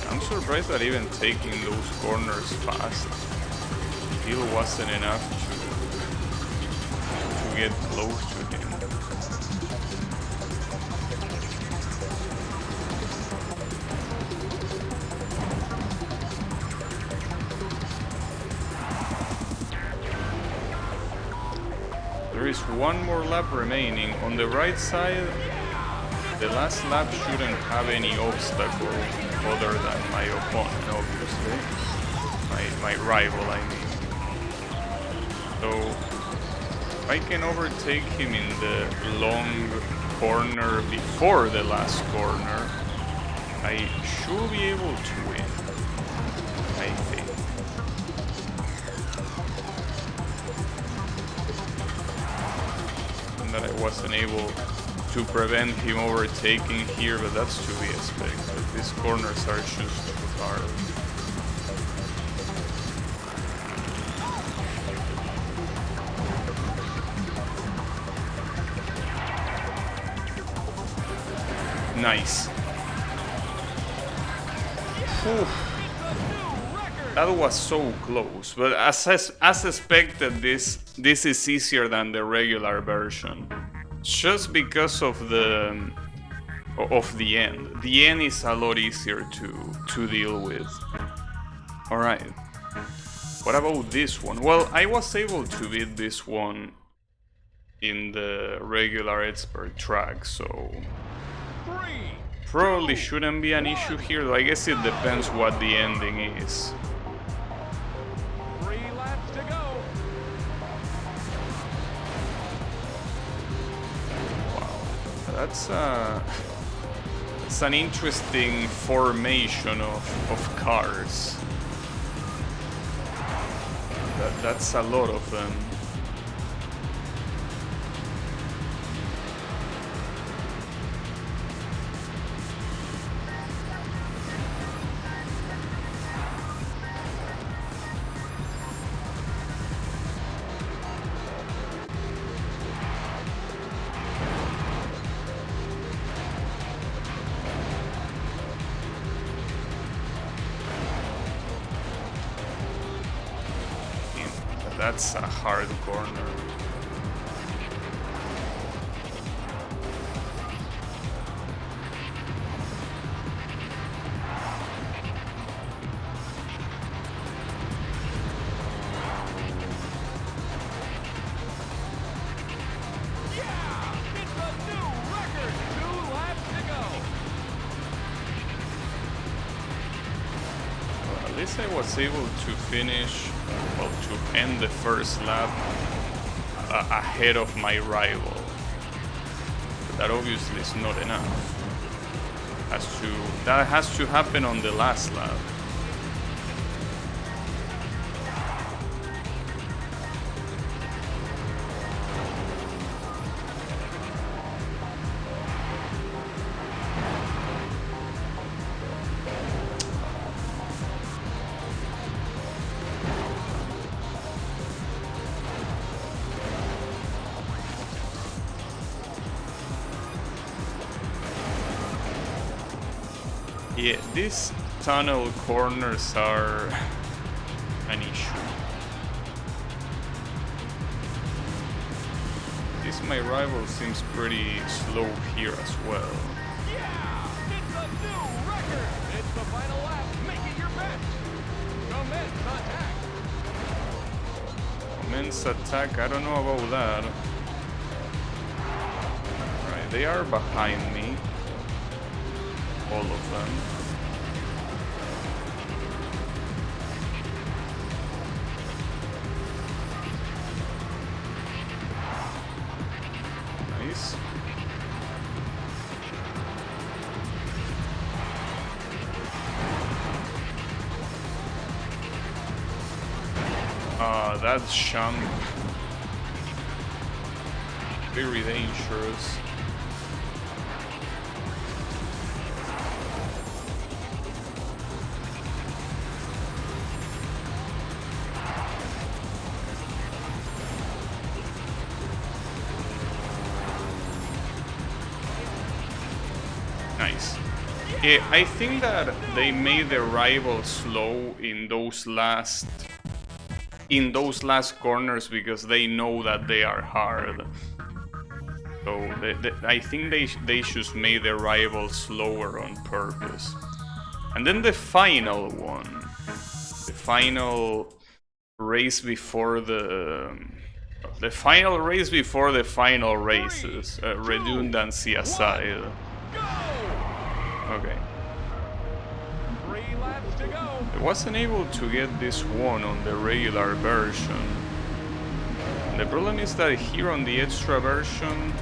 I'm surprised that even taking those corners fast still wasn't enough to get close to him. There is one more lap remaining. On the right side, the last lap shouldn't have any obstacle other than my opponent, obviously. My rival, I mean. So, if I can overtake him in the long corner before the last corner, I should be able to win, I think. That I wasn't able to prevent him overtaking here, but that's to be expected. These corners are just too hard. Nice. Whew. That was so close, but as expected, this is easier than the regular version, just because of the end. The end is a lot easier to deal with. All right. What about this one? Well, I was able to beat this one in the regular expert track, so probably shouldn't be an issue here, though I guess it depends what the ending is. That's an interesting formation of cars. That's a lot of them. That's a hard corner. Yeah! It's a new record! 2 laps to go. Well, at least I was able to finish, well, to end the first lap ahead of my rival. But that obviously is not enough. That has to happen on the last lap. Yeah, these tunnel corners are an issue. This my rival seems pretty slow here as well. Yeah! It's a new record! It's the final lap. Make it your best. Commence attack. Commence attack, I don't know about that. Right, they are behind me. All of them. Nice. That's Sham. Very dangerous. Nice. Yeah, I think that they made the rival slow in those last corners because they know that they are hard. So I think they just made the rival slower on purpose. And then the final one, the final race before the final race before the final races, redundancy aside. Okay. 3 laps to go. I wasn't able to get this one on the regular version. The problem is that here on the extra version,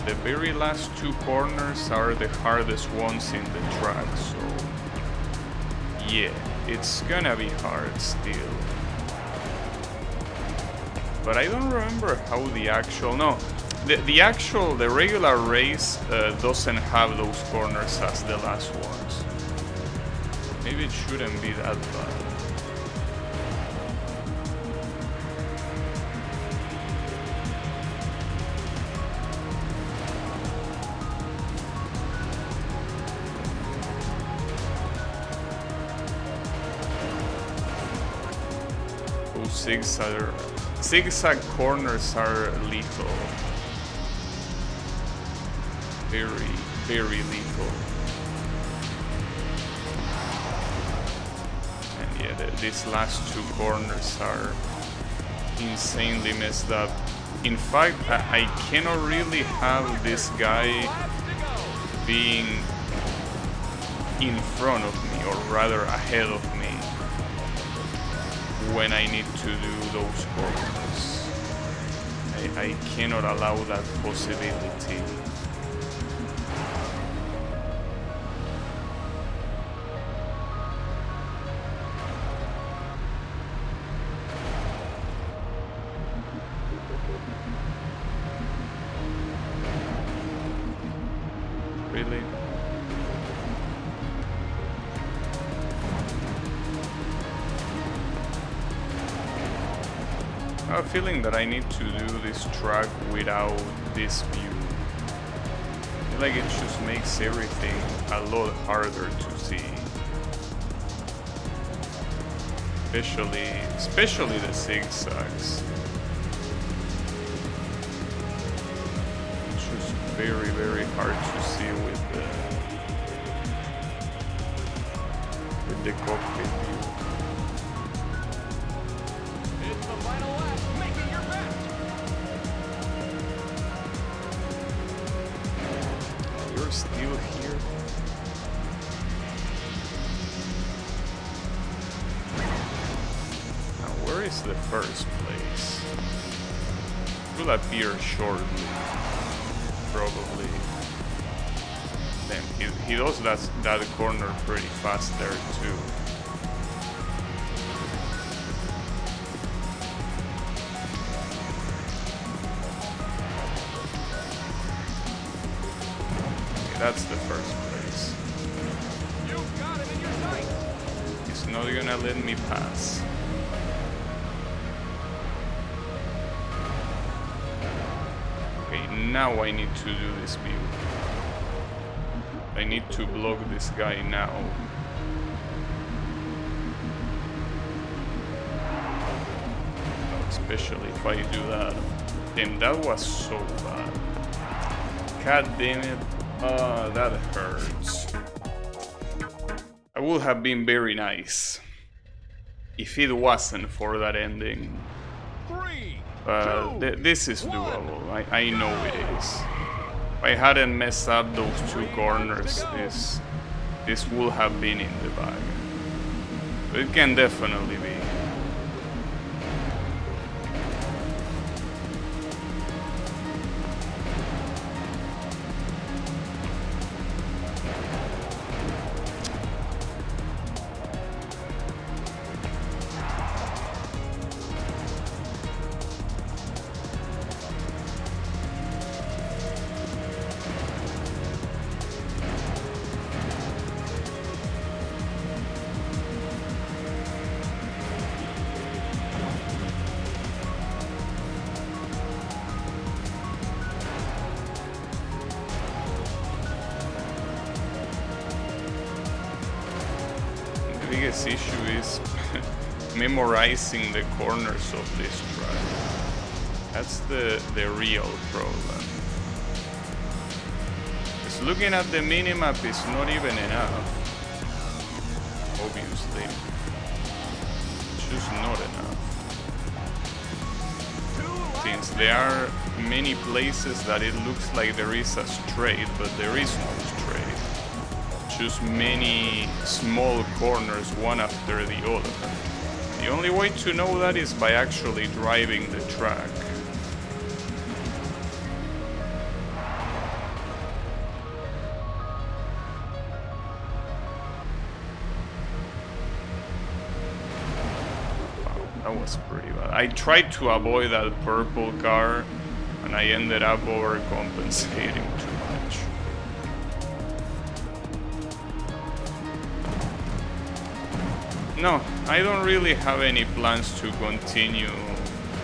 the very last 2 corners are the hardest ones in the track, so yeah, it's gonna be hard still. But I don't remember how the actual, no, the regular race doesn't have those corners as the last ones. Maybe it shouldn't be that bad. Those zigzag corners are lethal. Very, very lethal. And yeah, these last 2 corners are insanely messed up. In fact, I cannot really have this guy being in front of me, or rather ahead of me, when I need to do those corners. I cannot allow that possibility. Really? I have a feeling that I need to do this track without this view. I feel like it just makes everything a lot harder to see. especially the zigzags. It's just very, very hard to see with the cockpit view. It's the final lap, making your best. You're still here. Now, where is the first place? Will appear shortly, probably. Damn, he does that corner pretty fast there too. Okay, that's the first place. You've got him in your sights. He's not gonna let me pass. Okay, now I need to do this view. I need to block this guy now. Especially if I do that. Damn, that was so bad. God damn it. That hurts. I would have been very nice if it wasn't for that ending. 3, This is doable. I know it is. If I hadn't messed up those two corners, this would have been in the bag. But it can definitely be. The biggest issue is memorizing the corners of this track. That's the real problem. Just looking at the minimap is not even enough. Obviously. It's just not enough. Since there are many places that it looks like there is a straight, but there is no straight. Just many small corners one after the other. The only way to know that is by actually driving the track. Wow, that was pretty bad. I tried to avoid that purple car and I ended up overcompensating too much. No, I don't really have any plans to continue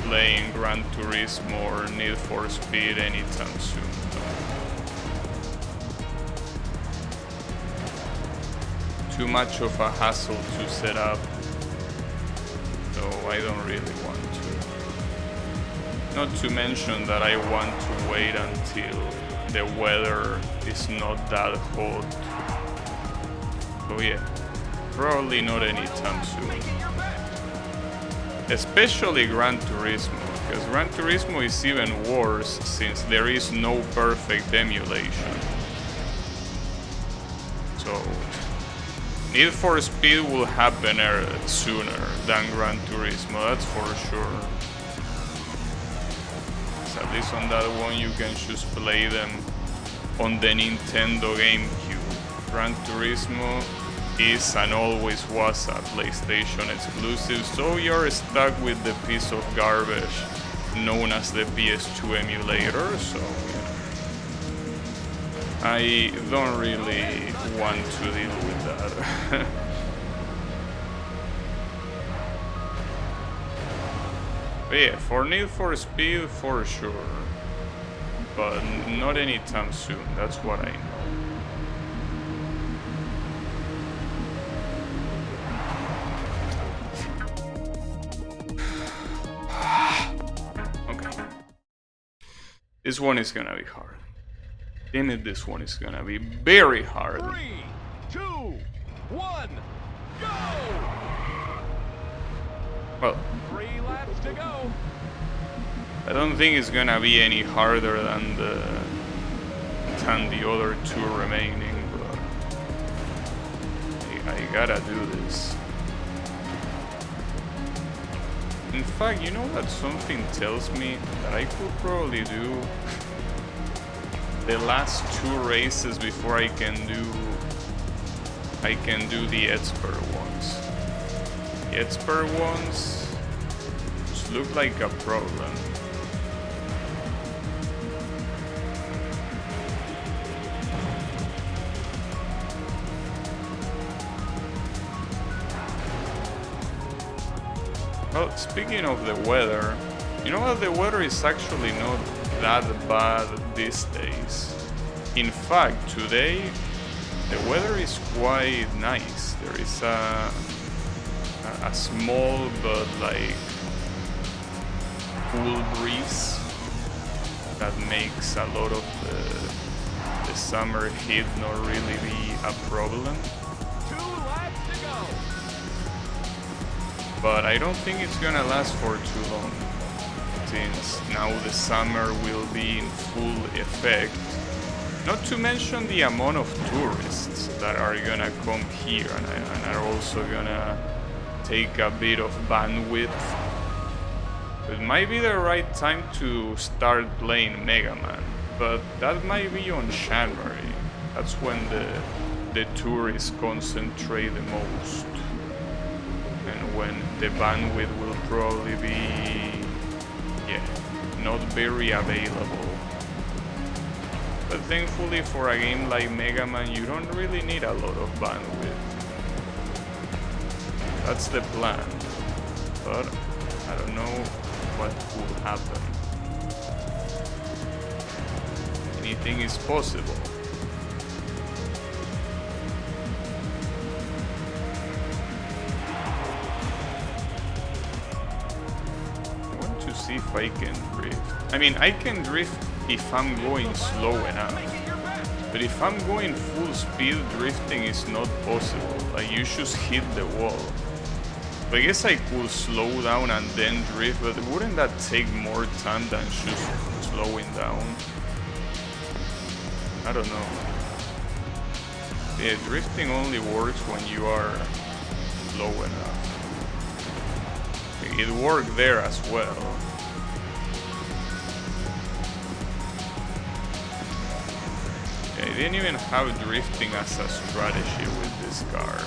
playing Gran Turismo or Need for Speed anytime soon. Too much of a hassle to set up, so I don't really want to. Not to mention that I want to wait until the weather is not that hot. So yeah. Probably not anytime soon. Especially Gran Turismo, because Gran Turismo is even worse since there is no perfect emulation. So, Need for Speed will happen sooner than Gran Turismo, that's for sure. So at least on that one you can just play them on the Nintendo GameCube. Gran Turismo is and always was a PlayStation exclusive, so you're stuck with the piece of garbage known as the PS2 emulator, so I don't really want to deal with that. But yeah, for Need for Speed for sure, but not anytime soon, that's what I know. This one is gonna be hard. Damn it, this one is gonna be very hard. 3, 2, 1, go! Well, 3 laps to go. I don't think it's gonna be any harder than the other two remaining, but I gotta do this. In fact, you know what something tells me? That I could probably do the last 2 races before I can do the expert ones. The expert ones just look like a problem. Well, speaking of the weather, you know what? The weather is actually not that bad these days. In fact, today the weather is quite nice. There is a small but like cool breeze that makes a lot of the summer heat not really be a problem. 2 laps to go. But I don't think it's gonna last for too long, since now the summer will be in full effect. Not to mention the amount of tourists that are gonna come here and are also gonna take a bit of bandwidth. It might be the right time to start playing Mega Man, but that might be on January. That's when the tourists concentrate the most. And when the bandwidth will probably be, not very available. But thankfully for a game like Mega Man, you don't really need a lot of bandwidth. That's the plan. But I don't know what will happen. Anything is possible. See if I can drift. I mean, I can drift if I'm going slow enough. But if I'm going full speed, drifting is not possible. Like, you just hit the wall. So I guess I could slow down and then drift, but wouldn't that take more time than just slowing down? I don't know. Yeah, drifting only works when you are slow enough. It worked there as well. I didn't even have drifting as a strategy with this car.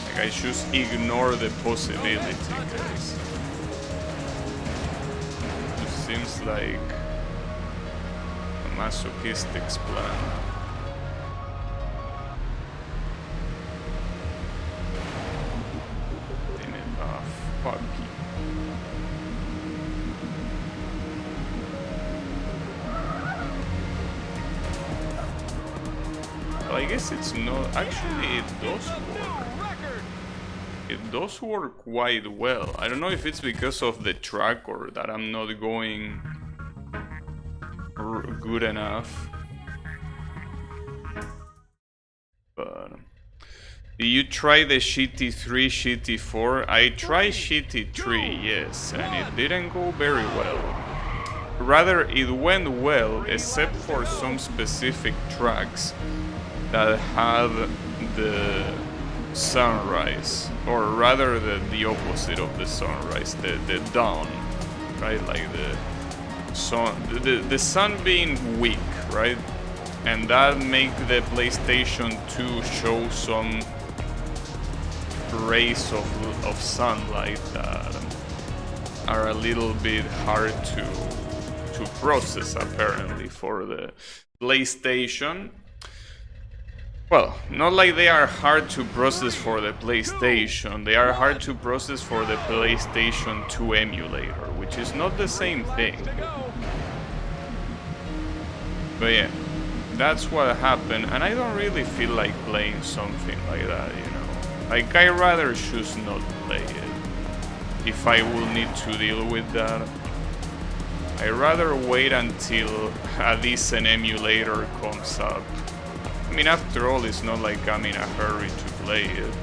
Like, I just ignore the possibility, guys. It seems like a masochistic plan. Damn it, fuck you. I guess it's not. Actually, it does work. It does work quite well. I don't know if it's because of the track or that I'm not going good enough. But do you try the GT3, GT4? I tried GT3, yes, and it didn't go very well. Rather, it went well, except for some specific tracks that had the sunrise, or rather the opposite of the sunrise, the dawn, right? Like the sun being weak, right? And that make the PlayStation 2 show some rays of sunlight that are a little bit hard to process, apparently, for the PlayStation. Well, not like they are hard to process for the PlayStation, they are hard to process for the PlayStation 2 emulator, which is not the same thing. But yeah, that's what happened, and I don't really feel like playing something like that, you know. Like, I'd rather choose not play it, if I will need to deal with that. I rather wait until a decent emulator comes up. I mean, after all, it's not like I'm in a hurry to play it.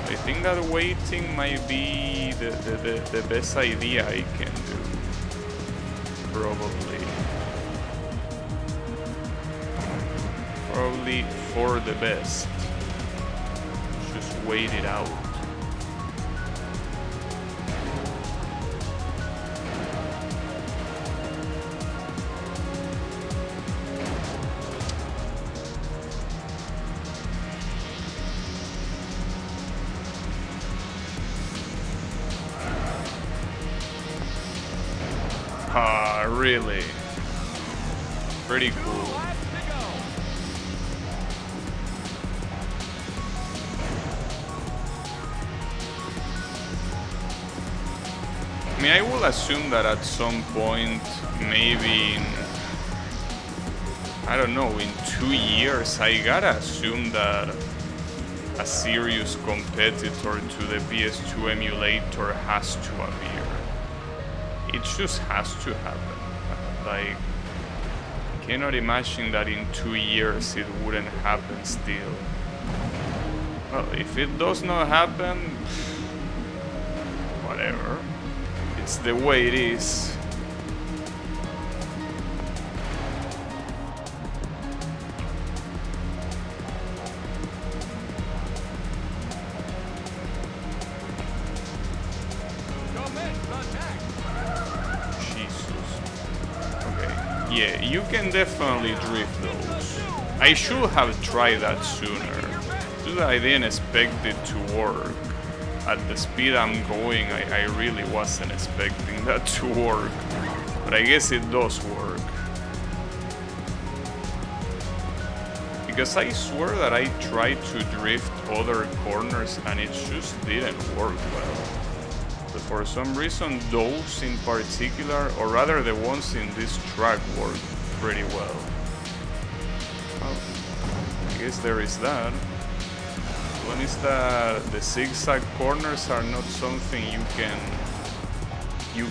I think that waiting might be the best idea I can do. Probably. Probably for the best. Just wait it out. Ah, really? Pretty cool. I mean, I will assume that at some point, maybe in, I don't know, in 2 years, I gotta assume that a serious competitor to the PS2 emulator has to appear. It just has to happen. Like, I cannot imagine that in 2 years it wouldn't happen still. Well, if it does not happen, whatever. It's the way it is. Yeah, you can definitely drift those. I should have tried that sooner. Just I didn't expect it to work. At the speed I'm going, I really wasn't expecting that to work. But I guess it does work. Because I swear that I tried to drift other corners and it just didn't work well. But for some reason those in particular, or rather the ones in this track, work pretty well. Well, I guess there is that. One is that the zigzag corners are not something you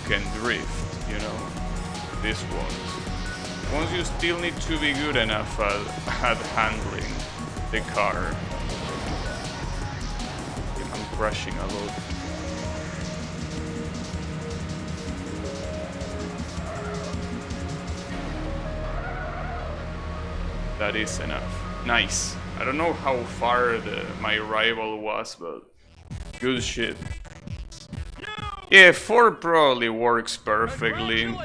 can drift, you know, these ones. Once you still need to be good enough at handling the car. I'm crashing a lot. That is enough. Nice. I don't know how far my rival was, but good shit. Yeah, 4 probably works perfectly,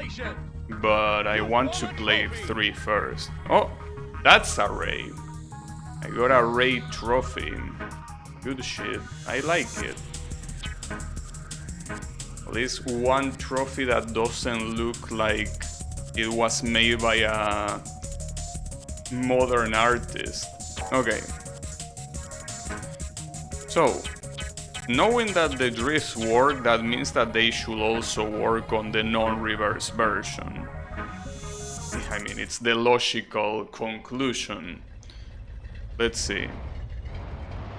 but I want to play 3 first. Oh, that's a Ray. I got a Ray trophy. Good shit. I like it. At least one trophy that doesn't look like it was made by a modern artist. Okay. So, knowing that the drifts work, that means that they should also work on the non-reverse version. I mean, it's the logical conclusion. Let's see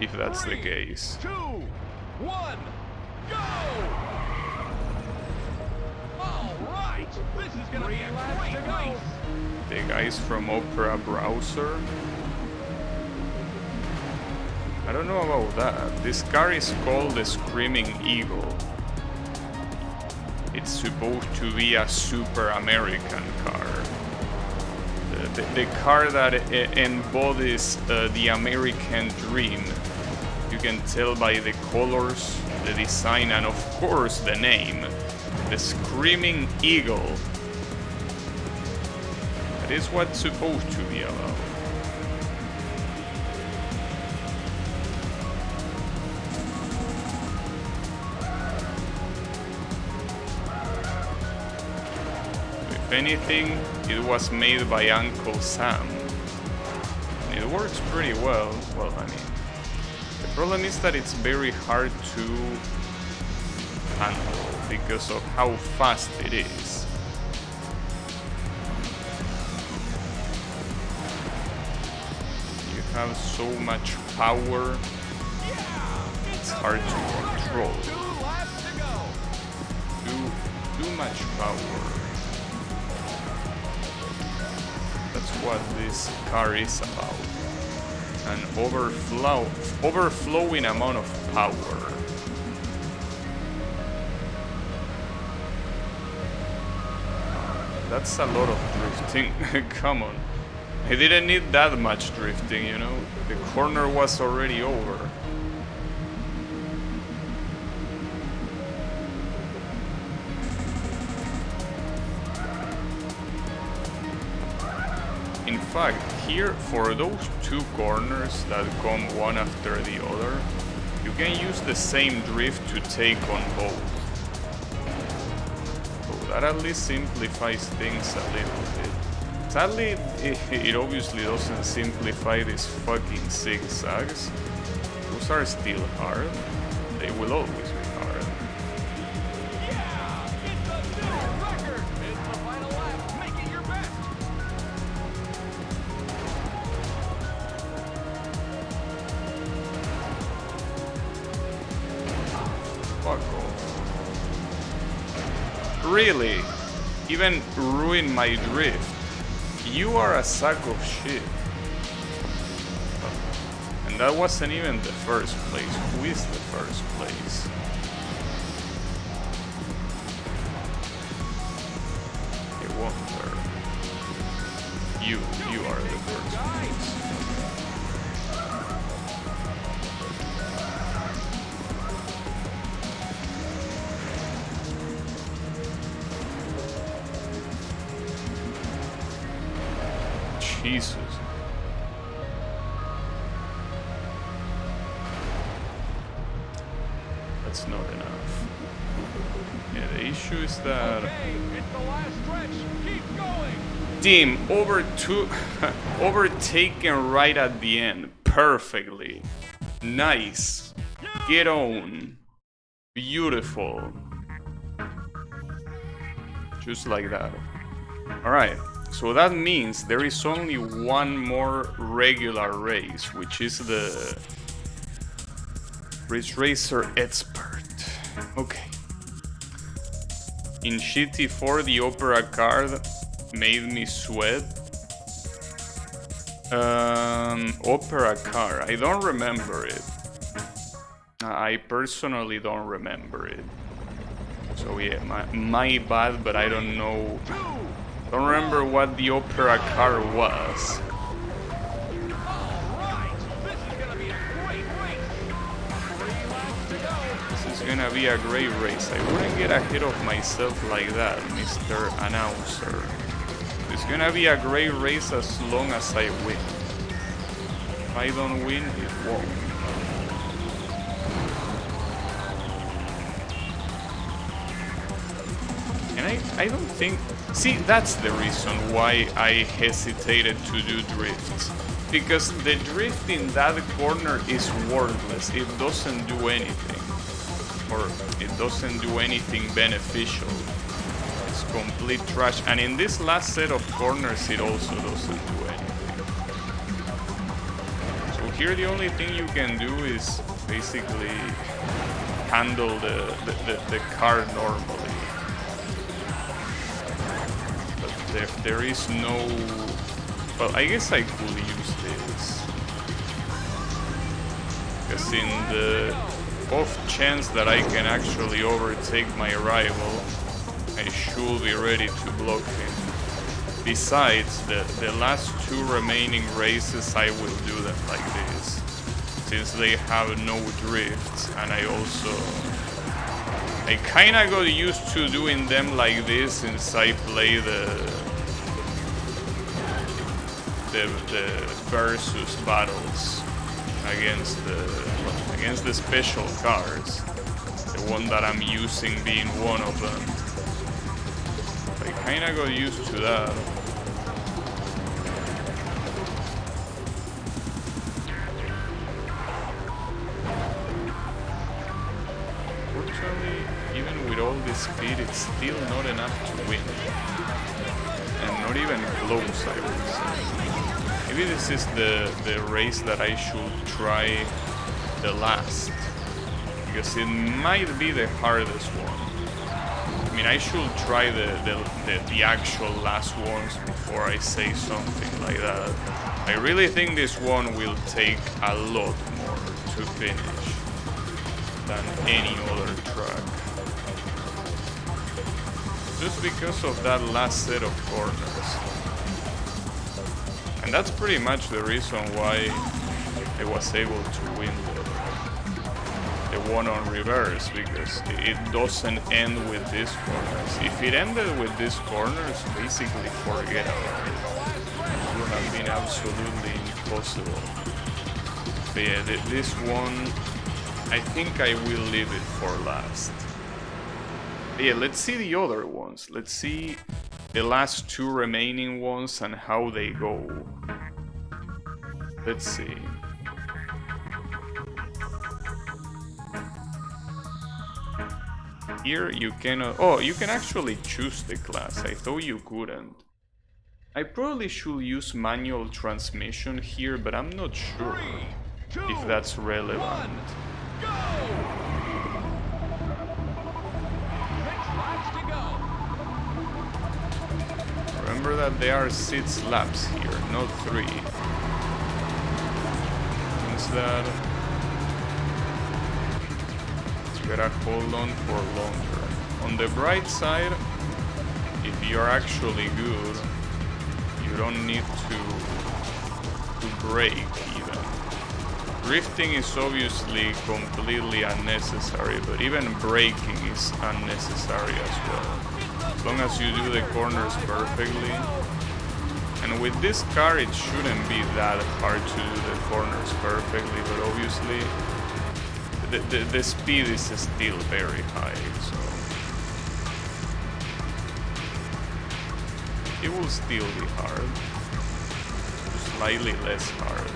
if that's the case. 3, 2, 1, go! All right, this is gonna be a great race. The guys from Opera Browser. I don't know about that. This car is called the Screaming Eagle. It's supposed to be a super American car. The car that embodies the American dream. You can tell by the colors, the design, and of course the name. The Screaming Eagle. That is what it's supposed to be about. If anything, it was made by Uncle Sam. And it works pretty well. Well, I mean, the problem is that it's very hard to handle because of how fast it is. You have so much power, it's hard to control. 2 laps to go. Do much power. That's what this car is about. An overflowing amount of power. That's a lot of drifting. Come on. I didn't need that much drifting, you know? The corner was already over. In fact, here, for those two corners that come one after the other, you can use the same drift to take on both. So that at least simplifies things a little bit. Sadly, it obviously doesn't simplify these fucking zigzags. Those are still hard. They will always be hard. Yeah! It's a new record! It's the final lap. Make it your best! Fuck off. Really? Even ruin my drift? You are a sack of shit. And that wasn't even the first place. Who is the first place? I wonder. You are the first place. Jesus. That's not enough. Yeah, the issue is that Okay, it's the last stretch. Keep going! team overtaken right at the end. Perfectly. Nice. Get on. Beautiful. Just like that. Alright. So that means there is only one more regular race, which is the Ridge Racer Expert. Okay. In GT4, the Opera card made me sweat. Opera car, I don't remember it. I personally don't remember it. So yeah, my bad, but I don't know. Don't remember what the Opera car was. Alright, this is gonna be a great race! 3 laps to go! This is gonna be a great race. I wouldn't get ahead of myself like that, Mr. Announcer. It's gonna be a great race as long as I win. If I don't win, it won't. And I don't think... See, that's the reason why I hesitated to do drifts. Because the drift in that corner is worthless. It doesn't do anything. Or it doesn't do anything beneficial. It's complete trash. And in this last set of corners, it also doesn't do anything. So here the only thing you can do is basically handle the car normally. There is no... Well, I guess I could use this. Because in the off chance that I can actually overtake my rival, I should be ready to block him. Besides, the last 2 remaining races I will do them like this. Since they have no drifts, and I kinda got used to doing them like this since I play the versus battles against the special cars. The one that I'm using being one of them. I kinda got used to that. Fortunately, even with all this speed, it's still not enough to win. And not even close, I would say. Maybe this is the race that I should try the last. Because it might be the hardest one. I mean, I should try the actual last ones before I say something like that. I really think this one will take a lot more to finish than any other track. Just because of that last set of corners. And that's pretty much the reason why I was able to win the one on reverse, because it doesn't end with these corners. If it ended with these corners, basically forget about it. It would have been absolutely impossible. But yeah, this one, I think I will leave it for last. But yeah, let's see the other ones. Let's see the last two remaining ones and how they go. Let's see. Here you cannot... Oh, you can actually choose the class. I thought you couldn't. I probably should use manual transmission here, but I'm not sure if that's relevant. Remember that there are 6 laps here, not 3. Means that you gotta hold on for longer. On the bright side, if you're actually good, you don't need to brake even. Drifting is obviously completely unnecessary, but even braking is unnecessary as well. As long as you do the corners perfectly. And with this car it shouldn't be that hard to do the corners perfectly, but obviously the speed is still very high, so it will still be hard, slightly less hard.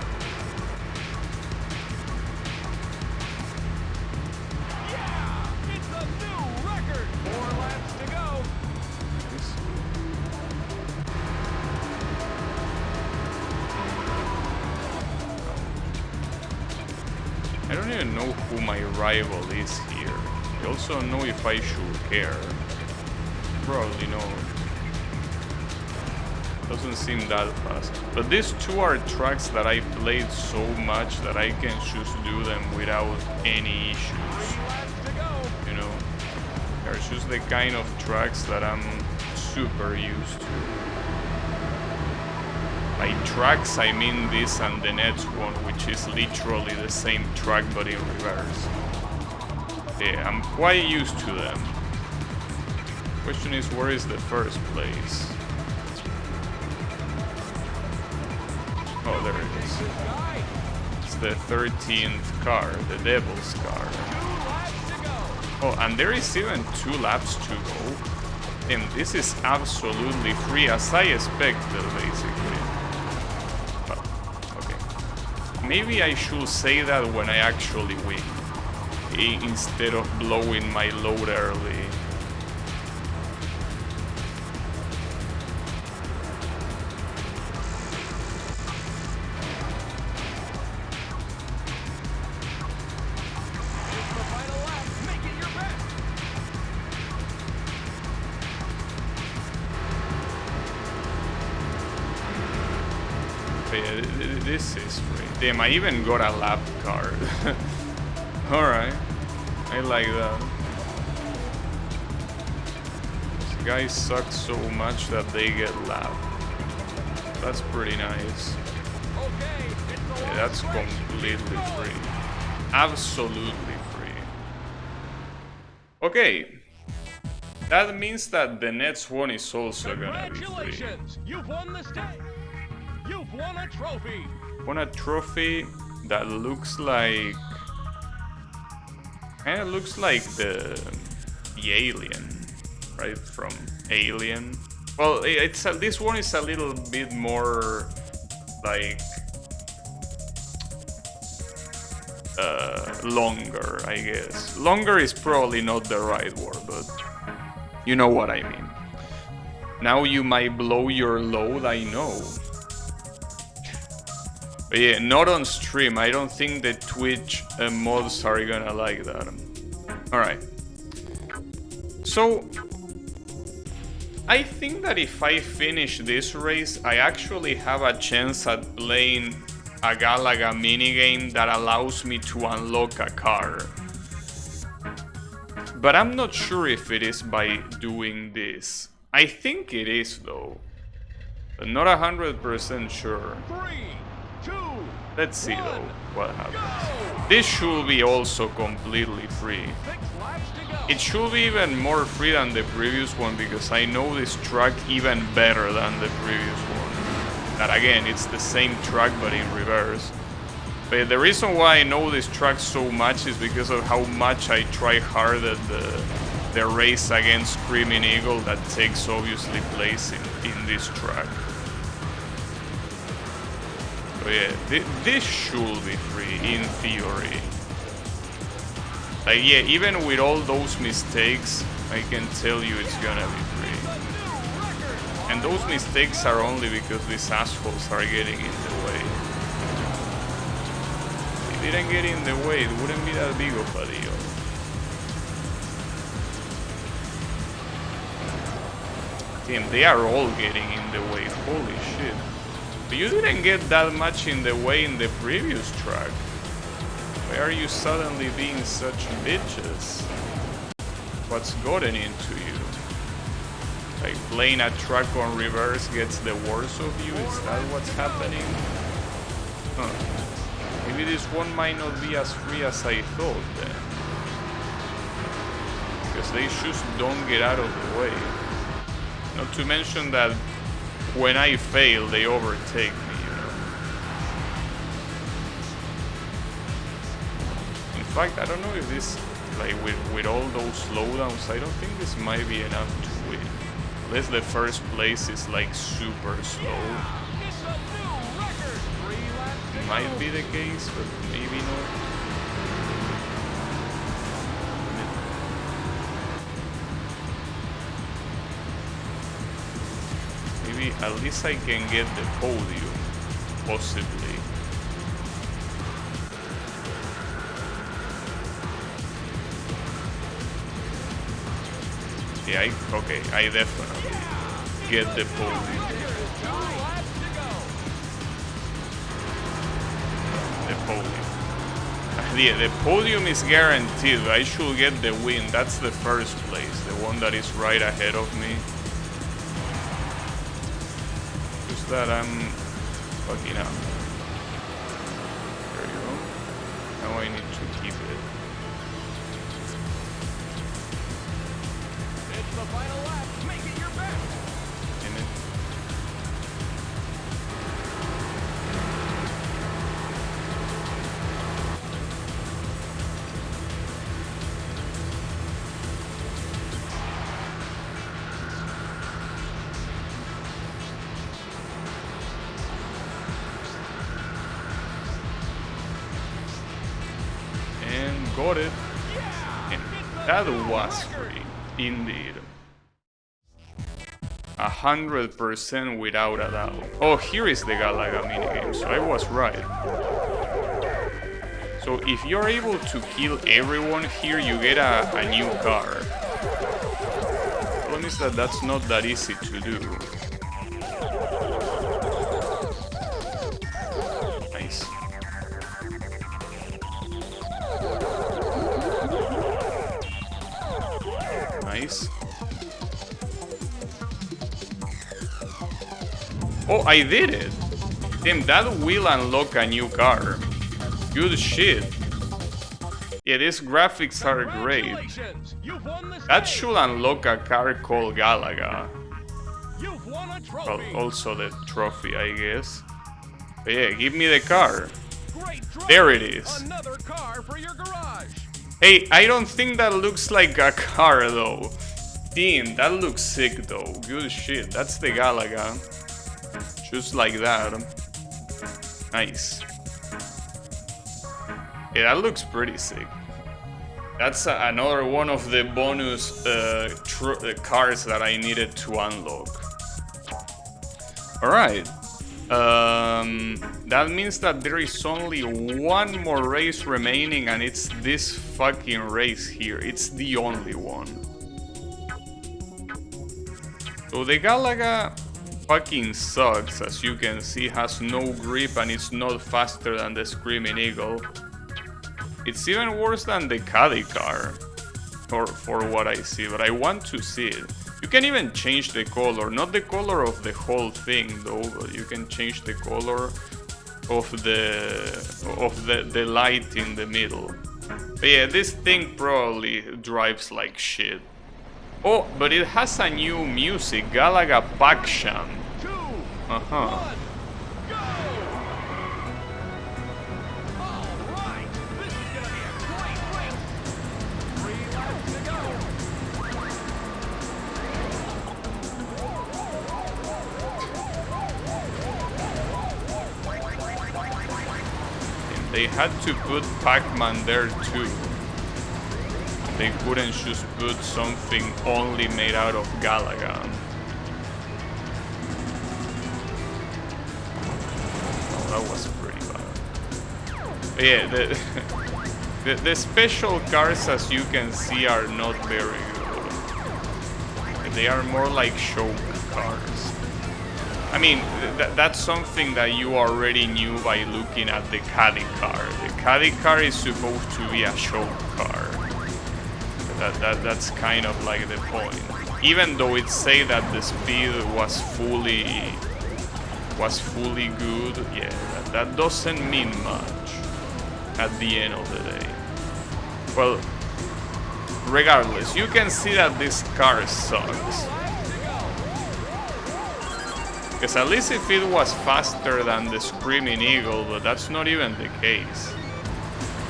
Yeah, it's a new record. 4 laps to go. I don't even know who my rival is here. I also don't know if I should care. Probably not. Doesn't seem that fast. But these two are tracks that I played so much that I can just do them without any issues. You know, they're just the kind of tracks that I'm super used to. By tracks, I mean this and the next one, which is literally the same track but in reverse. Yeah, I'm quite used to them. Question is, where is the first place? Oh, there it is. It's the 13th car, the Devil's car. Oh, and there is even 2 laps to go. And this is absolutely free, as I expected, basically. But, okay. Maybe I should say that when I actually win, instead of blowing my load early. This is free. Damn, I even got a lap card. Alright. I like that. These guys suck so much that they get lap. That's pretty nice. Yeah, that's completely free. Absolutely free. Okay. That means that the next one is also gonna be free. Congratulations! You've won the stage! You've won a trophy! Won a trophy that looks like... kinda looks like the alien, right? From Alien. Well, this one is a little bit more like longer, I guess. Longer is probably not the right word, but you know what I mean. Now you might blow your load, I know. But yeah, not on stream. I don't think the Twitch mods are gonna like that. Alright. So, I think that if I finish this race, I actually have a chance at playing a Galaga minigame that allows me to unlock a car. But I'm not sure if it is by doing this. I think it is though. But not 100% sure. 3, 2, Let's see 1, though what happens. go! This should be also completely free. 6 laps to go. It should be even more free than the previous one because I know this track even better than the previous one. That again, it's the same track but in reverse. But the reason why I know this track so much is because of how much I try hard at the race against Screaming Eagle that takes obviously place in this track. So yeah, this should be free in theory. Like yeah, even with all those mistakes, I can tell you it's gonna be free. And those mistakes are only because these assholes are getting in the way. If they didn't get in the way, it wouldn't be that big of a deal. Damn, they are all getting in the way, holy shit. But you didn't get that much in the way in the previous track. Why are you suddenly being such bitches? What's gotten into you? Like playing a track on reverse gets the worst of you? Is that what's happening? Huh. Maybe this one might not be as free as I thought then. Because they just don't get out of the way. Not to mention that when I fail, they overtake me, you know. In fact, I don't know if this, like with all those slowdowns, I don't think this might be enough to win. Unless the first place is like super slow. It might be the case, but maybe not. Maybe at least I can get the podium, possibly. Yeah, okay, I definitely get the podium. The podium. Yeah, the podium is guaranteed. I should get the win. That's the first place, the one that is right ahead of me. Just that I'm fucking up. There you go. Now I need to keep it. It's the final lap. Make it your best. In it. And got it. And that was free, indeed. 100% without a doubt. Oh, here is the Galaga minigame, so I was right. So if you're able to kill everyone here, you get a new car. The problem is that that's not that easy to do. Nice. Nice. Oh, I did it! Damn, that will unlock a new car. Good shit. Yeah, these graphics are great. Congratulations. You've won this That game. should unlock a car called Galaga. You've won a Well, trophy. also the trophy, I guess. But yeah, give me the car. Great trophy. There it is. Another car for your garage. Hey, I don't think that looks like a car though. Damn, that looks sick though. Good shit. That's the Galaga. Just like that. Nice. Yeah, that looks pretty sick. That's another one of the bonus cars that I needed to unlock. Alright. That means that there is only one more race remaining, and it's this fucking race here. It's the only one. So the Galaga fucking sucks, as you can see, has no grip and it's not faster than the Screaming Eagle. It's even worse than the Caddy car, for what I see, but I want to see it. You can even change the color, not the color of the whole thing though, but you can change the color of the light in the middle. But yeah, this thing probably drives like shit. Oh, but it has a new music, Galaga Paksham. 2, Uh-huh. 1, go! All right, this is gonna be a great race. 3 laps to go. And they had to put Pac-Man there too. They couldn't just put something only made out of Galaga. Oh, that was pretty bad. But yeah, the special cars, as you can see, are not very good. They are more like show cars. I mean, that's something that you already knew by looking at the Caddy car. The Caddy car is supposed to be a show car. That's kind of like the point. Even though it say that the speed was fully good, yeah, that doesn't mean much at the end of the day. Well, regardless, you can see that this car sucks. Because at least if it was faster than the Screaming Eagle, but that's not even the case.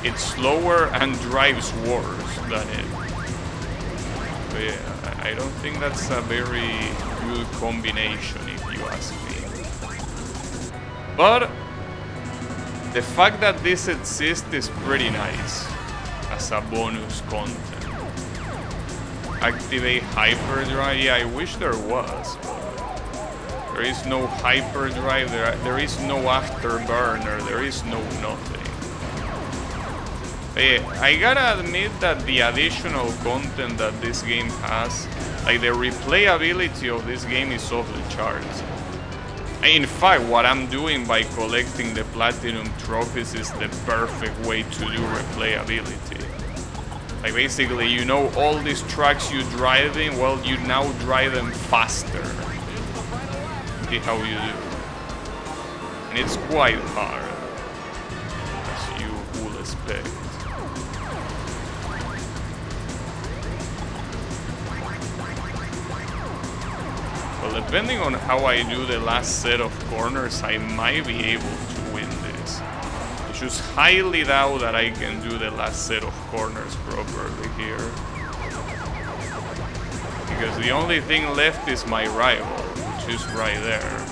It's slower and drives worse than it. But yeah, I don't think that's a very good combination if you ask me. But the fact that this exists is pretty nice as a bonus content. Activate hyperdrive, yeah, I wish there was, but there is no hyperdrive, there is no afterburner, there is no nothing. But yeah, I gotta admit that the additional content that this game has, like the replayability of this game is off the charts. In fact, what I'm doing by collecting the platinum trophies is the perfect way to do replayability. Like basically, you know all these tracks you drive in, well, you now drive them faster. See how you do. And it's quite hard, as you would expect. Well, depending on how I do the last set of corners, I might be able to win this. I just highly doubt that I can do the last set of corners properly here. Because the only thing left is my rival, which is right there.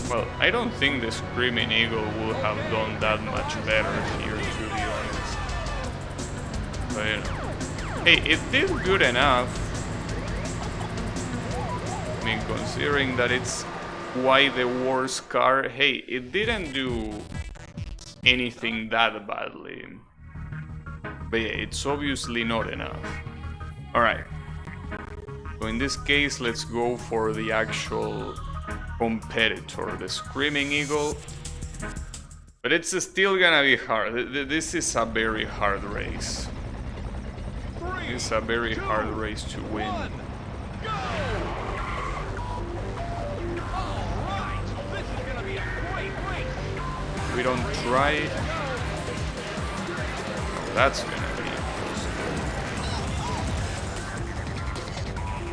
Well, I don't think the Screaming Eagle would have done that much better here, to be honest. But you know, hey, it did good enough. I mean, considering that it's quite the worst car, hey, it didn't do anything that badly. But yeah, it's obviously not enough. Alright. So in this case, let's go for the actual competitor, the Screaming Eagle. But it's still gonna be hard. This is a very hard race. It's a very hard race to win. We don't try. That's gonna be impossible.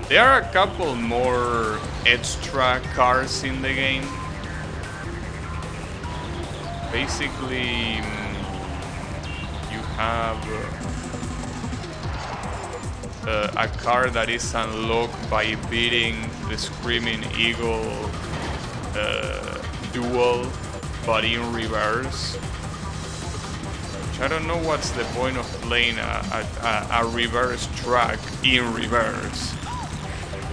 There are a couple more extra cars in the game. Basically, you have a car that is unlocked by beating the Screaming Eagle duel, but in reverse. Which I don't know what's the point of playing a reverse track in reverse.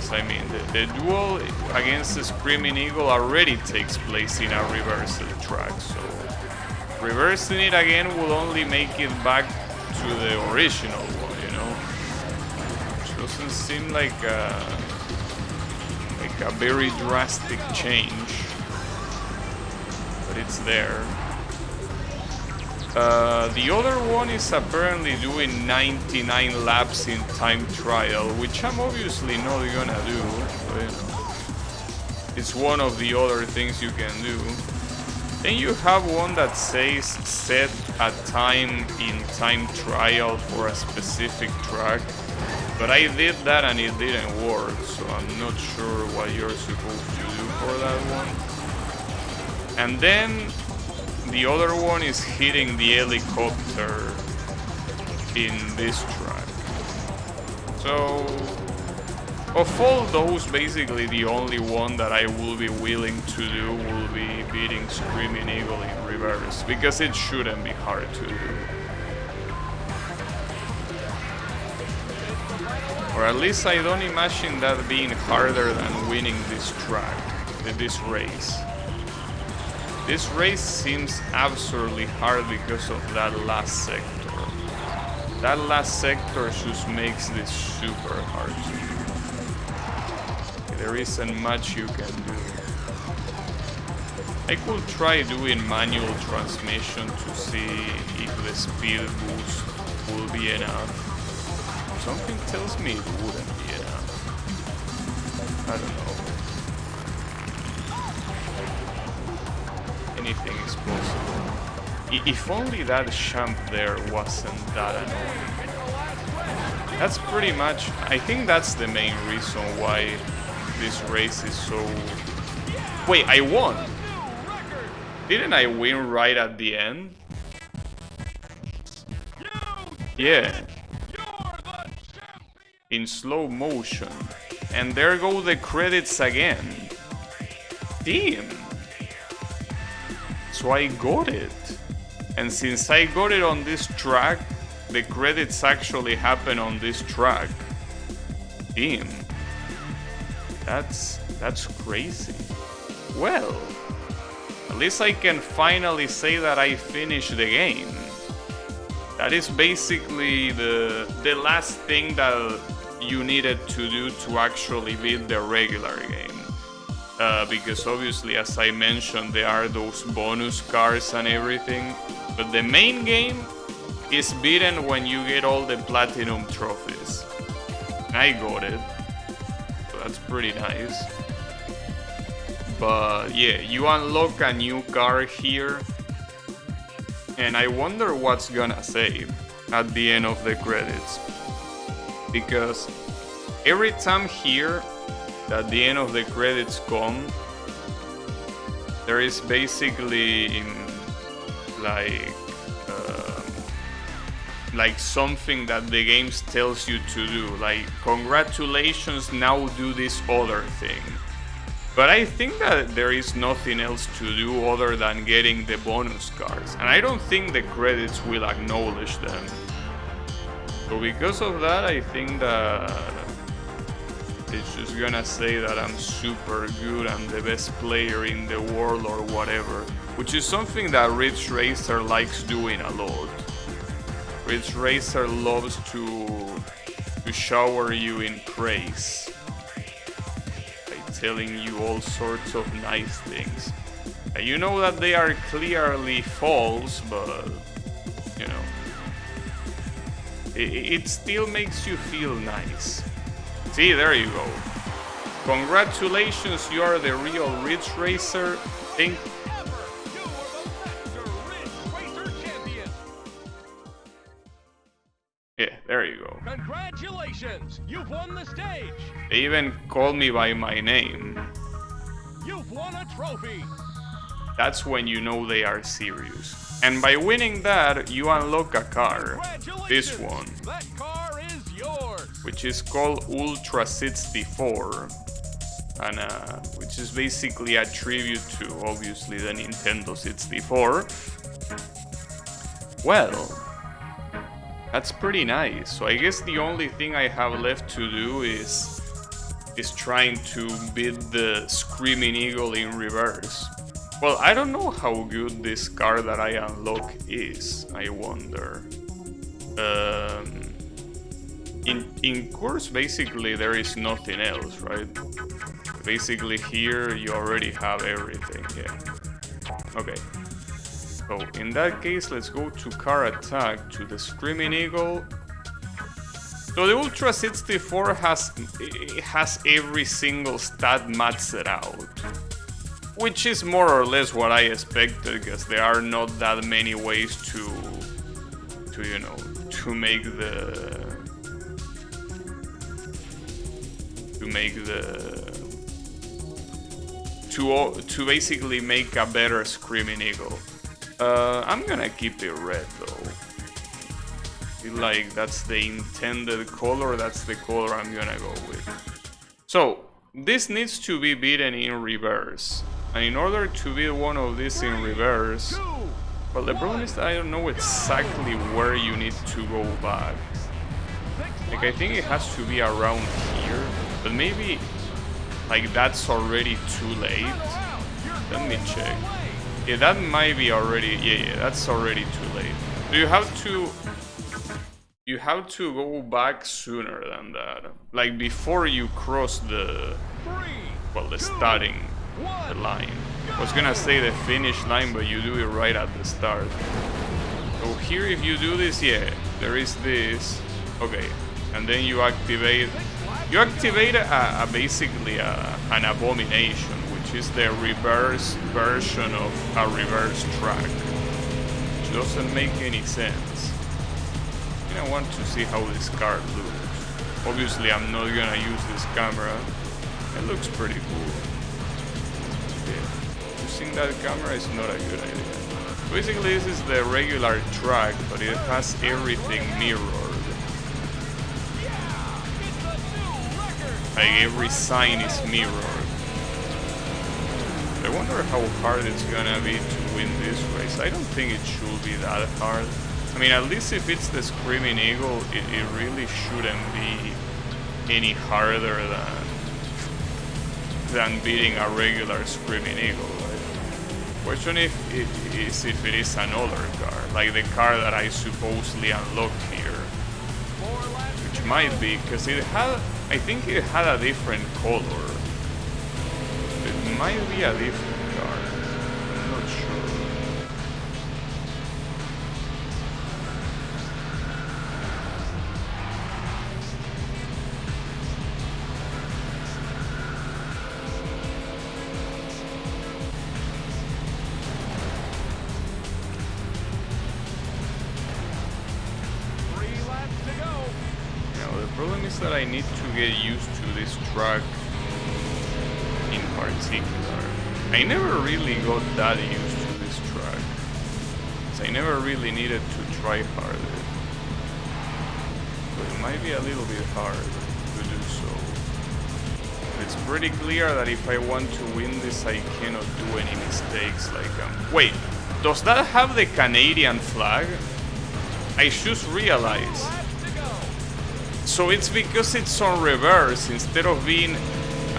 because I mean the duel against the Screaming Eagle already takes place in a reversed track, so reversing it again will only make it back to the original one, you know? Which doesn't seem like a very drastic change, but it's there. The other one is apparently doing 99 laps in time trial, which I'm obviously not gonna do, but, you know, it's one of the other things you can do. Then you have one that says set a time in time trial for a specific track, but I did that and it didn't work, so I'm not sure what you're supposed to do for that one. And then the other one is hitting the helicopter in this track. So, of all those, basically the only one that I will be willing to do will be beating Screaming Eagle in reverse, because it shouldn't be hard to do. Or at least I don't imagine that being harder than winning this track, this race. This race seems absurdly hard because of that last sector. That last sector just makes this super hard to do. There isn't much you can do. I could try doing manual transmission to see if the speed boost will be enough. Something tells me it wouldn't be enough. I don't know. Anything is possible. If only that champ there wasn't that annoying. That's pretty much, I think that's the main reason why this race is so... Wait, I won! Didn't I win right at the end? Yeah. In slow motion. And there go the credits again. Damn! So I got it. And since I got it on this track, the credits actually happen on this track. Damn. That's crazy. Well, at least I can finally say that I finished the game. That is basically the last thing that you needed to do to actually beat the regular game. Because obviously, as I mentioned, there are those bonus cars and everything. But the main game is beaten when you get all the platinum trophies. And I got it. So that's pretty nice. But yeah, you unlock a new car here. And I wonder what's gonna say at the end of the credits. Because every time here at the end of the credits come, there is basically like something that the game tells you to do, like congratulations, now do this other thing. But I think that there is nothing else to do other than getting the bonus cards, and I don't think the credits will acknowledge them. So because of that, I think that it's just gonna say that I'm super good, I'm the best player in the world or whatever, which is something that Ridge Racer likes doing a lot. Ridge Racer loves to shower you in praise by telling you all sorts of nice things. And you know that they are clearly false, but you know, it still makes you feel nice. See, there you go. Congratulations, you are the real Ridge Racer. Yeah, there you go. Congratulations! You've won the stage! They even call me by my name. You've won a trophy! That's when you know they are serious. And by winning that, you unlock a car. This one. That car is yours! Which is called Ultra 64. And which is basically a tribute to, obviously, the Nintendo 64. Well, that's pretty nice. So I guess the only thing I have left to do is is trying to beat the Screaming Eagle in reverse. Well, I don't know how good this car that I unlock is, I wonder. In course, basically, there is nothing else, right? Basically, here you already have everything, yeah. Okay. So, in that case, let's go to car attack, to the Screaming Eagle. So the Ultra 64 has every single stat maxed out, which is more or less what I expected, because there are not that many ways to you know, to make to basically make a better Screaming Eagle. I'm gonna keep it red though. Feel like that's the intended color, that's the color I'm gonna go with. So, this needs to be beaten in reverse. And in order to beat one of these in reverse, well, the problem is that I don't know exactly where you need to go back. Like, I think it has to be around here, but maybe, like, that's already too late. Let me check. Yeah, that might be already, yeah, that's already too late. So you have to go back sooner than that. Like, before you cross the, well, the starting line. I was gonna say the finish line, but you do it right at the start. So here, if you do this, yeah, there is this. Okay, and then you activate basically an abomination, which is the reverse version of a reverse track, which doesn't make any sense. I want to see how this car looks. Obviously, I'm not gonna use this camera. It looks pretty cool. Yeah. Using that camera is not a good idea. Basically, this is the regular track, but it has everything mirrored. Like, every sign is mirrored. I wonder how hard it's gonna be to win this race. I don't think it should be that hard. I mean, at least if it's the Screaming Eagle, it really shouldn't be any harder than beating a regular Screaming Eagle. Right? Question is if it is another car, like the car that I supposedly unlocked here, which might be, because I think it had a different color. It might be a different car. I'm not sure. The problem is that I need to get used to this track in particular. I never really got that used to this track, so I never really needed to try harder. But it might be a little bit hard to do so. It's pretty clear that if I want to win this, I cannot do any mistakes like wait, does that have the Canadian flag? I just realized. So it's because it's on reverse, instead of being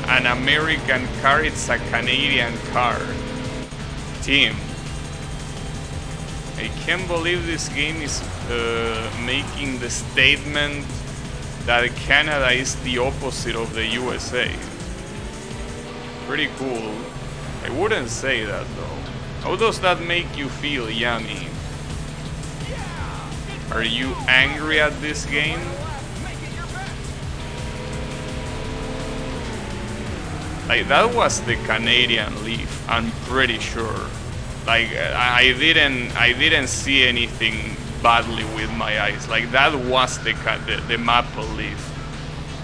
an American car, it's a Canadian car. Team. I can't believe this game is making the statement that Canada is the opposite of the USA. Pretty cool. I wouldn't say that though. How does that make you feel, Yami? Are you angry at this game? Like, that was the Canadian Leaf, I'm pretty sure. Like, I didn't see anything badly with my eyes. Like, that was the Maple Leaf,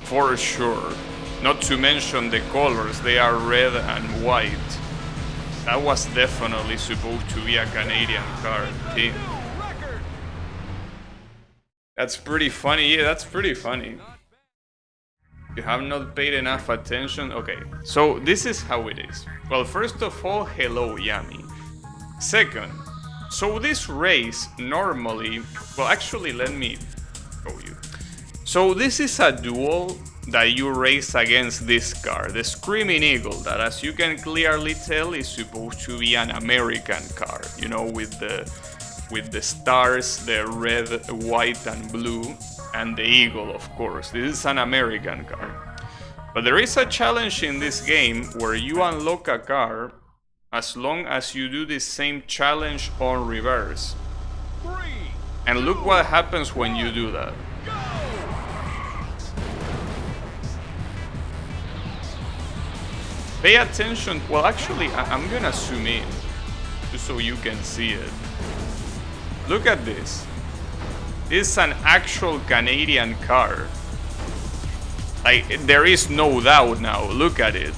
for sure. Not to mention the colors, they are red and white. That was definitely supposed to be a Canadian car. Team. That's pretty funny, yeah, that's pretty funny. You have not paid enough attention? Okay, so this is how it is. Well, first of all, hello Yami. Second, so this race normally, well actually let me show you. So this is a duel, that you race against this car, the Screaming Eagle, that as you can clearly tell is supposed to be an American car, you know, with the stars, the red, white and blue, and the eagle, of course. This is an American car. But there is a challenge in this game where you unlock a car as long as you do the same challenge on reverse. 3, And look what happens when you do that. go! Pay attention. Well, actually, I'm gonna zoom in just so you can see it. Look at this. This is an actual Canadian car. Like, there is no doubt now. Look at it.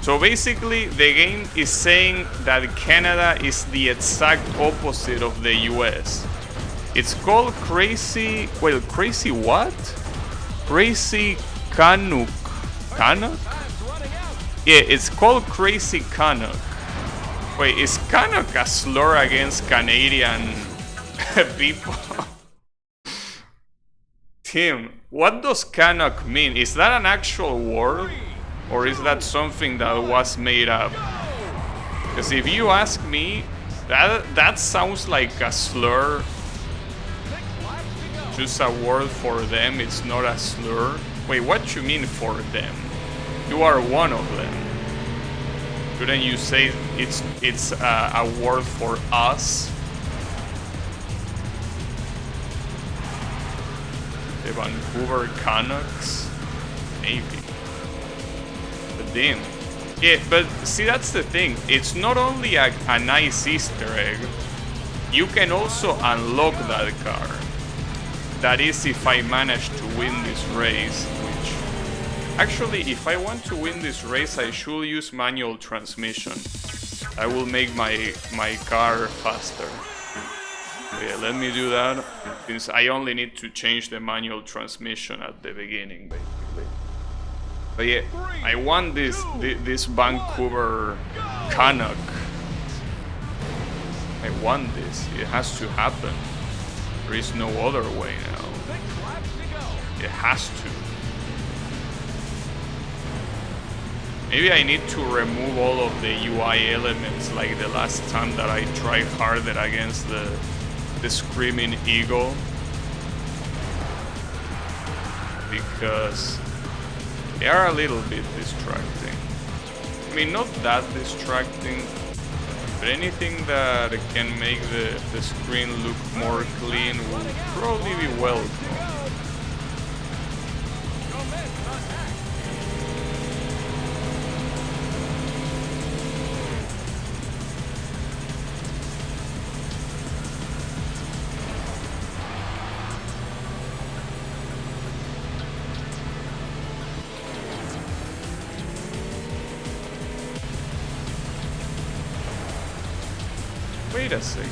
So basically, the game is saying that Canada is the exact opposite of the US. It's called Crazy... Well, Crazy what? Crazy Canuck. Canuck? Time's running out. Yeah, it's called Crazy Canuck. Wait, is Canuck a slur against Canadian people? Tim, what does Canuck mean? Is that an actual word? Or is that something that was made up? Because if you ask me, that sounds like a slur. 6 laps to go. Just a word for them, it's not a slur. Wait, what you mean for them? You are one of them. Shouldn't you say it's a word for us? The Vancouver Canucks? Maybe. But damn. Yeah, but see, that's the thing. It's not only a nice Easter egg, you can also unlock that car. That is if I manage to win this race, which... Actually, if I want to win this race, I should use manual transmission. I will make my car faster. Yeah, let me do that, since I only need to change the manual transmission at the beginning, basically. But yeah, I want this Vancouver Canuck. I want this. It has to happen. There is no other way now. 6 laps to go. It has to. Maybe I need to remove all of the UI elements like the last time that I tried harder against the Screaming Eagle. Because they are a little bit distracting. I mean, not that distracting, but anything that can make the screen look more clean will probably be welcome. Commence attack. Wait a second.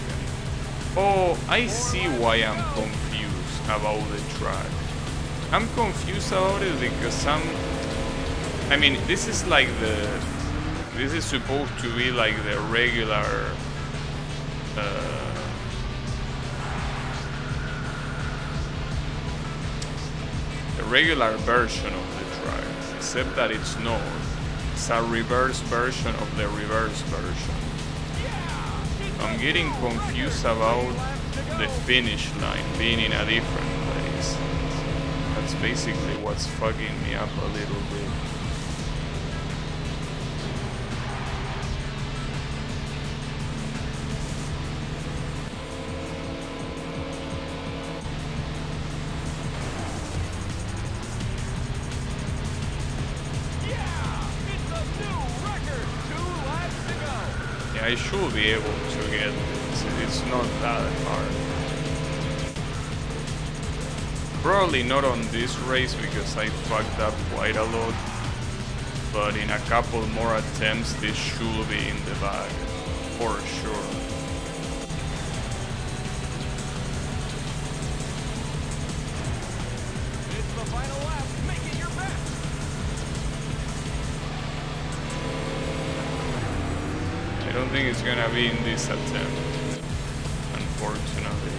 Oh, I see why I'm confused about the track. I'm confused about it because I mean, this is like this is supposed to be like the regular version of the track, except that it's not. It's a reverse version of the reverse version. I'm getting confused about the finish line being in a different place. That's basically what's fucking me up a little bit. I should be able to get this. It's not that hard. Probably not on this race because I fucked up quite a lot. But in a couple more attempts, this should be in the bag. For sure. It's the final lap. Make it your best. I don't think it's gonna be in this attempt, unfortunately.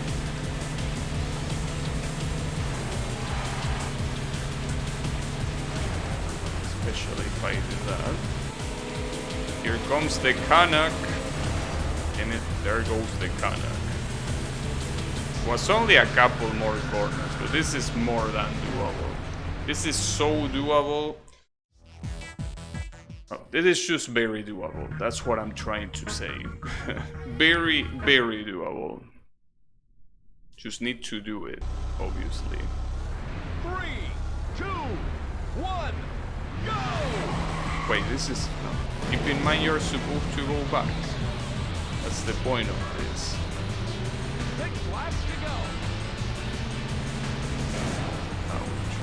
especially if I do that. Here comes the Canuck, and there goes the Canuck. Was only a couple more corners, but this is more than doable. This is so doable. Oh, this is just very doable. That's what I'm trying to say. Very, very doable. Just need to do it, obviously. 3, 2, 1, go! Wait, this is... No. Keep in mind you're supposed to go back. That's the point of this. 6 laps to go. Ouch.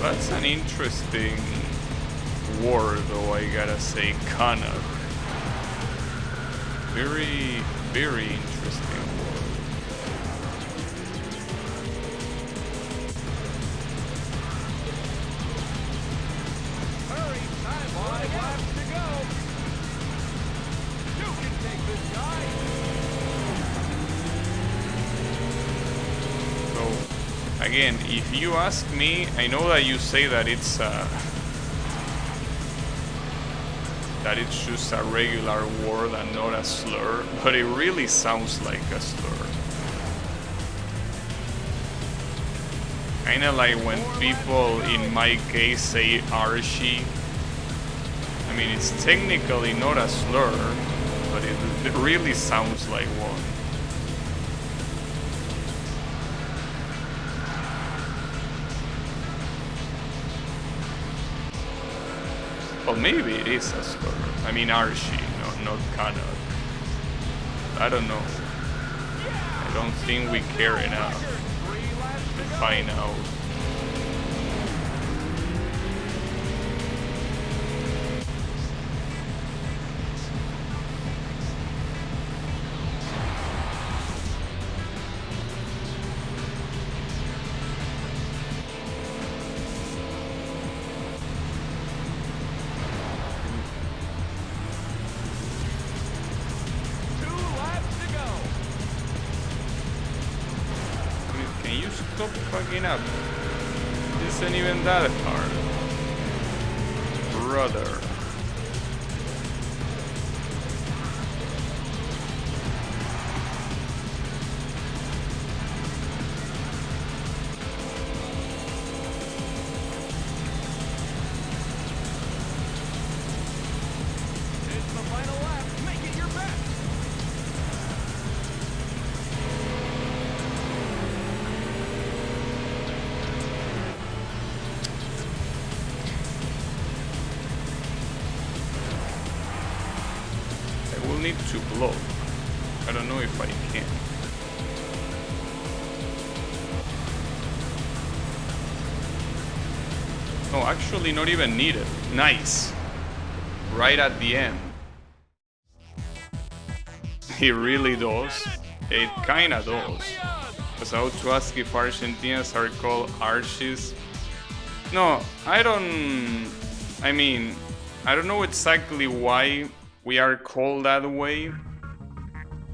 That's an interesting word, though, I gotta say, Canuck. Very, very interesting word. Hurry, time 5 laps to go. You can take this guy. So, again, if you ask me, I know that you say that it's just a regular word and not a slur, but it really sounds like a slur. Kinda like when people, in my case, say Archie. I mean, it's technically not a slur, but it really sounds like one. Well, maybe it is a slur. I mean, Archie, no, not Canuck. I don't know. I don't think we care enough to find out. Stop fucking up. This isn't even that hard. Brother. It's the final lap. Make it your best. Need to blow. I don't know if I can. No, actually not even needed. Nice. Right at the end. He really does. It kinda does. Was out to ask if Argentinians are called Archies. No, I don't know exactly why we are called that way,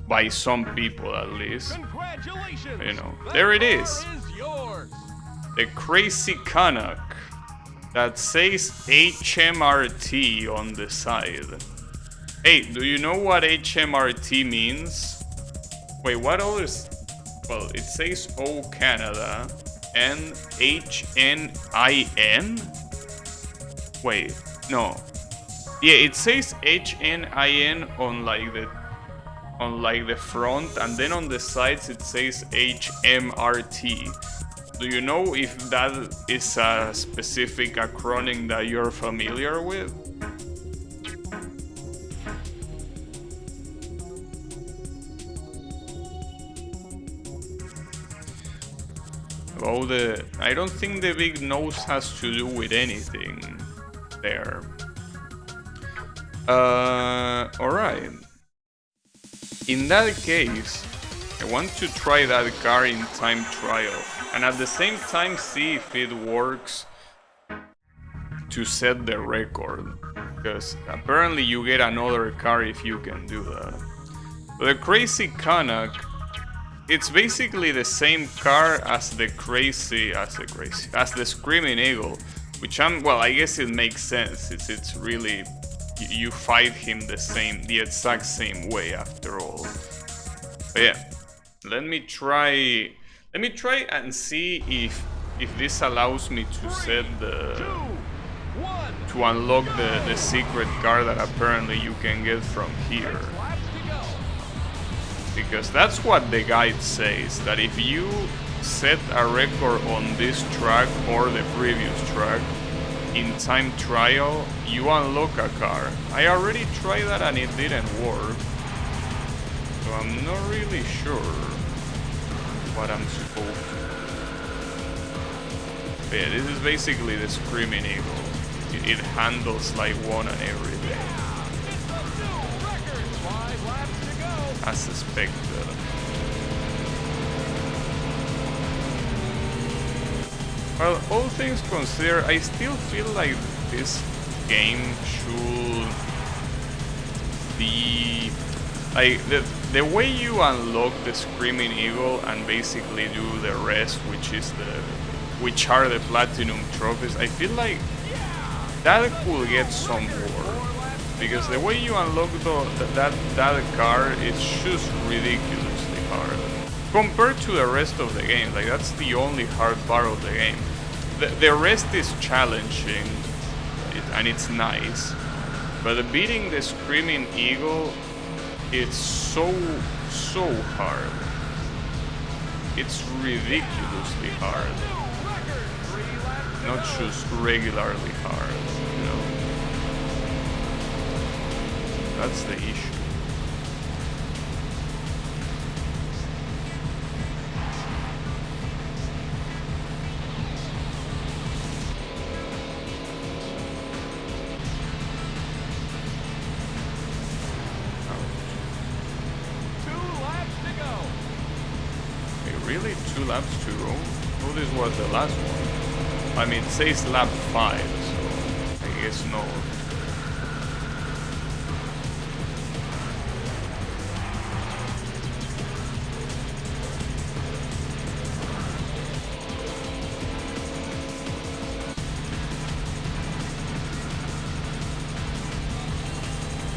by some people at least. Congratulations! You know, there it is. Yours. The crazy Canuck that says HMRT on the side. Hey, do you know what HMRT means? Wait, what others? Well, it says O Canada and HNIN? Wait, no. Yeah, it says HNIN on like the front, and then on the sides it says HMRT. Do you know if that is a specific acronym that you're familiar with? Well, I don't think the big nose has to do with anything there. Alright. In that case, I want to try that car in time trial, and at the same time see if it works to set the record, because apparently you get another car if you can do that. But the crazy Canuck it's basically the same car as the Screaming Eagle, which I guess it makes sense. It's really you fight him the exact same way after all. But yeah, let me try and see if this allows me to set to unlock the secret car that apparently you can get from here. Because that's what the guide says, that if you set a record on this track or the previous track in time trial, you unlock a car. I already tried that and it didn't work, so I'm not really sure what I'm supposed to do. But yeah, this is basically the Screaming Eagle. It handles like one and everything. As expected. Well, all things considered, I still feel like this game should be like the way you unlock the Screaming Eagle and basically do the rest, which are the platinum trophies. I feel like that could get some more. Because the way you unlock that car is just ridiculously hard. Compared to the rest of the game, like that's the only hard part of the game. The rest is challenging, and it's nice. But beating the Screaming Eagle, it's so hard. It's ridiculously hard. Not just regularly hard, you know? That's the issue. Really? 2 laps to go? Oh, this was the last one. I mean, it says lap 5, so I guess no.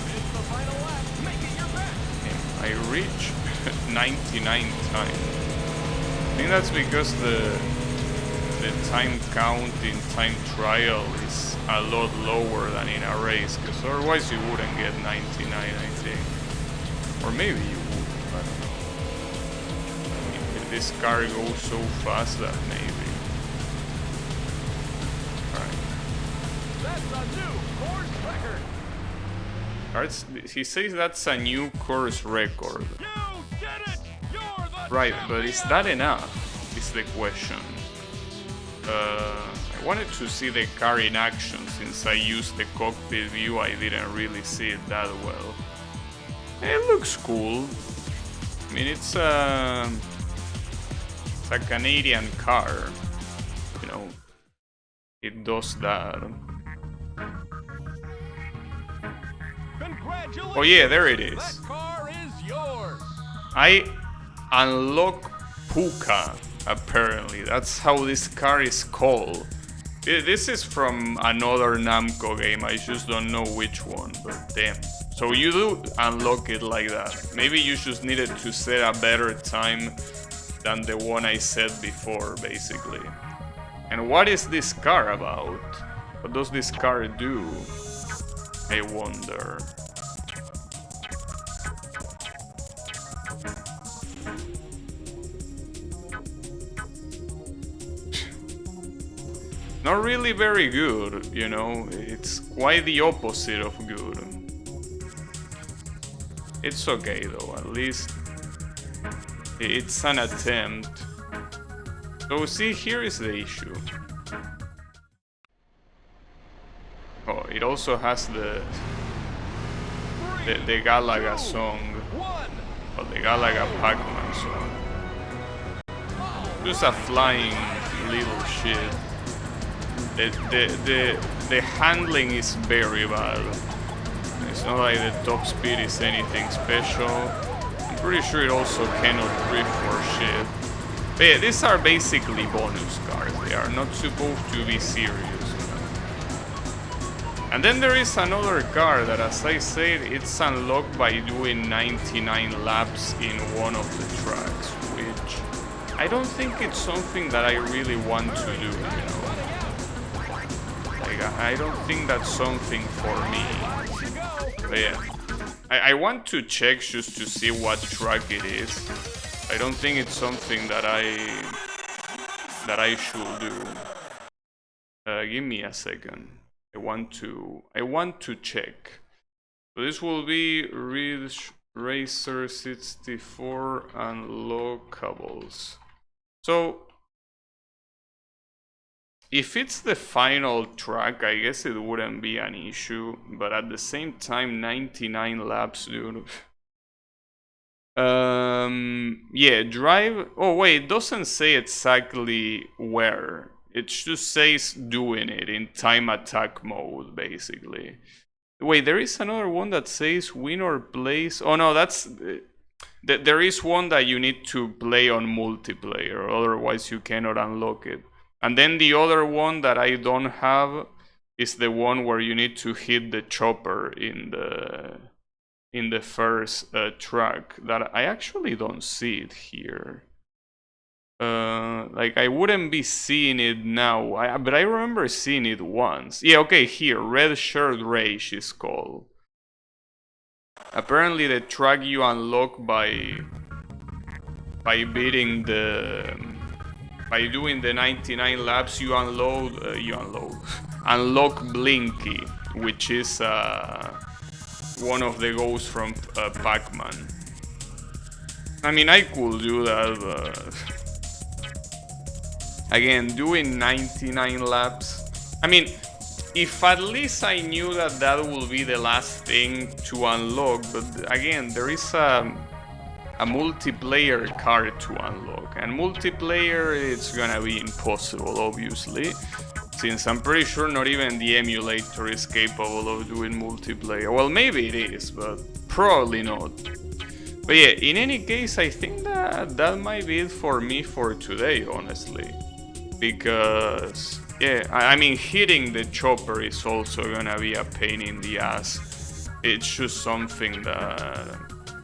It's the final lap. Make it your best. I reached 99 times. I think that's because the time count in time trial is a lot lower than in a race, because otherwise you wouldn't get 99, I think. Or maybe you would, I don't know. I mean, if this car goes so fast that maybe. Alright. That's a new course record. He says that's a new course record. You did it! You're the Right, champion! but is that enough? Is the question. I wanted to see the car in action. Since I used the cockpit view, I didn't really see it that well. It looks cool. I mean, it's a Canadian car. You know, it does that. Congratulations! Oh yeah, there it is. That car is yours. I unlock Puka, apparently. That's how this car is called. This is from another Namco game, I just don't know which one, but damn. So you do unlock it like that. Maybe you just needed to set a better time than the one I set before, basically. And what is this car about? What does this car do? I wonder. Not really very good, you know, it's quite the opposite of good. It's okay though, at least it's an attempt. So see, here is the issue. Oh, it also has the Galaga song, or the Galaga Pac-Man song. Just a flying little shit. The handling is very bad. It's not like the top speed is anything special. pretty sure it also cannot drift for shit. But yeah, these are basically bonus cars. They are not supposed to be serious. And then there is another car that, as I said, it's unlocked by doing 99 laps in one of the tracks, which I don't think it's something that I really want to do, you know. Like, I don't think that's something for me. But yeah, I want to check just to see what track it is. I don't think it's something that I should do. Give me a second. I want to check. So this will be Ridge Racer 64 unlockables. So if it's the final track, I guess it wouldn't be an issue. But at the same time, 99 laps, dude. Yeah, drive. Oh wait, it doesn't say exactly where. It just says doing it in time attack mode, basically. Wait, there is another one that says win or place. Oh no, that's there is one that you need to play on multiplayer, otherwise you cannot unlock it. And then the other one that I don't have is the one where you need to hit the chopper in the first track. That I actually don't see it here. Like I wouldn't be seeing it now, but I remember seeing it once. Yeah, okay, here, Red Shirt Rage is called. Apparently the track you unlock by beating by doing the 99 laps, you unlock Blinky, which is one of the ghosts from Pac-Man. I mean, I could do that, but again, doing 99 laps. I mean, if at least I knew that that will be the last thing to unlock, but again, there is a multiplayer car to unlock, and multiplayer it's gonna be impossible, obviously, since I'm pretty sure not even the emulator is capable of doing multiplayer. Well, maybe it is, but probably not. But yeah, in any case, I think that might be it for me for today, honestly. Because, yeah, I mean, hitting the chopper is also gonna be a pain in the ass. It's just something that,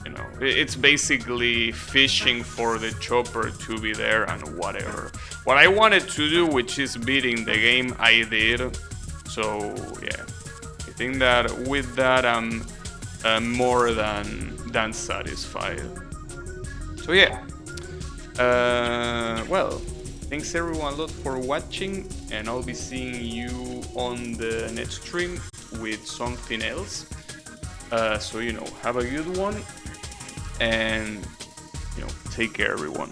you know, it's basically fishing for the chopper to be there and whatever. What I wanted to do, which is beating the game, I did. So, yeah, I think that with that, I'm more than satisfied. So, yeah, well, thanks everyone a lot for watching, and I'll be seeing you on the next stream with something else. So, you know, have a good one, and, you know, take care everyone.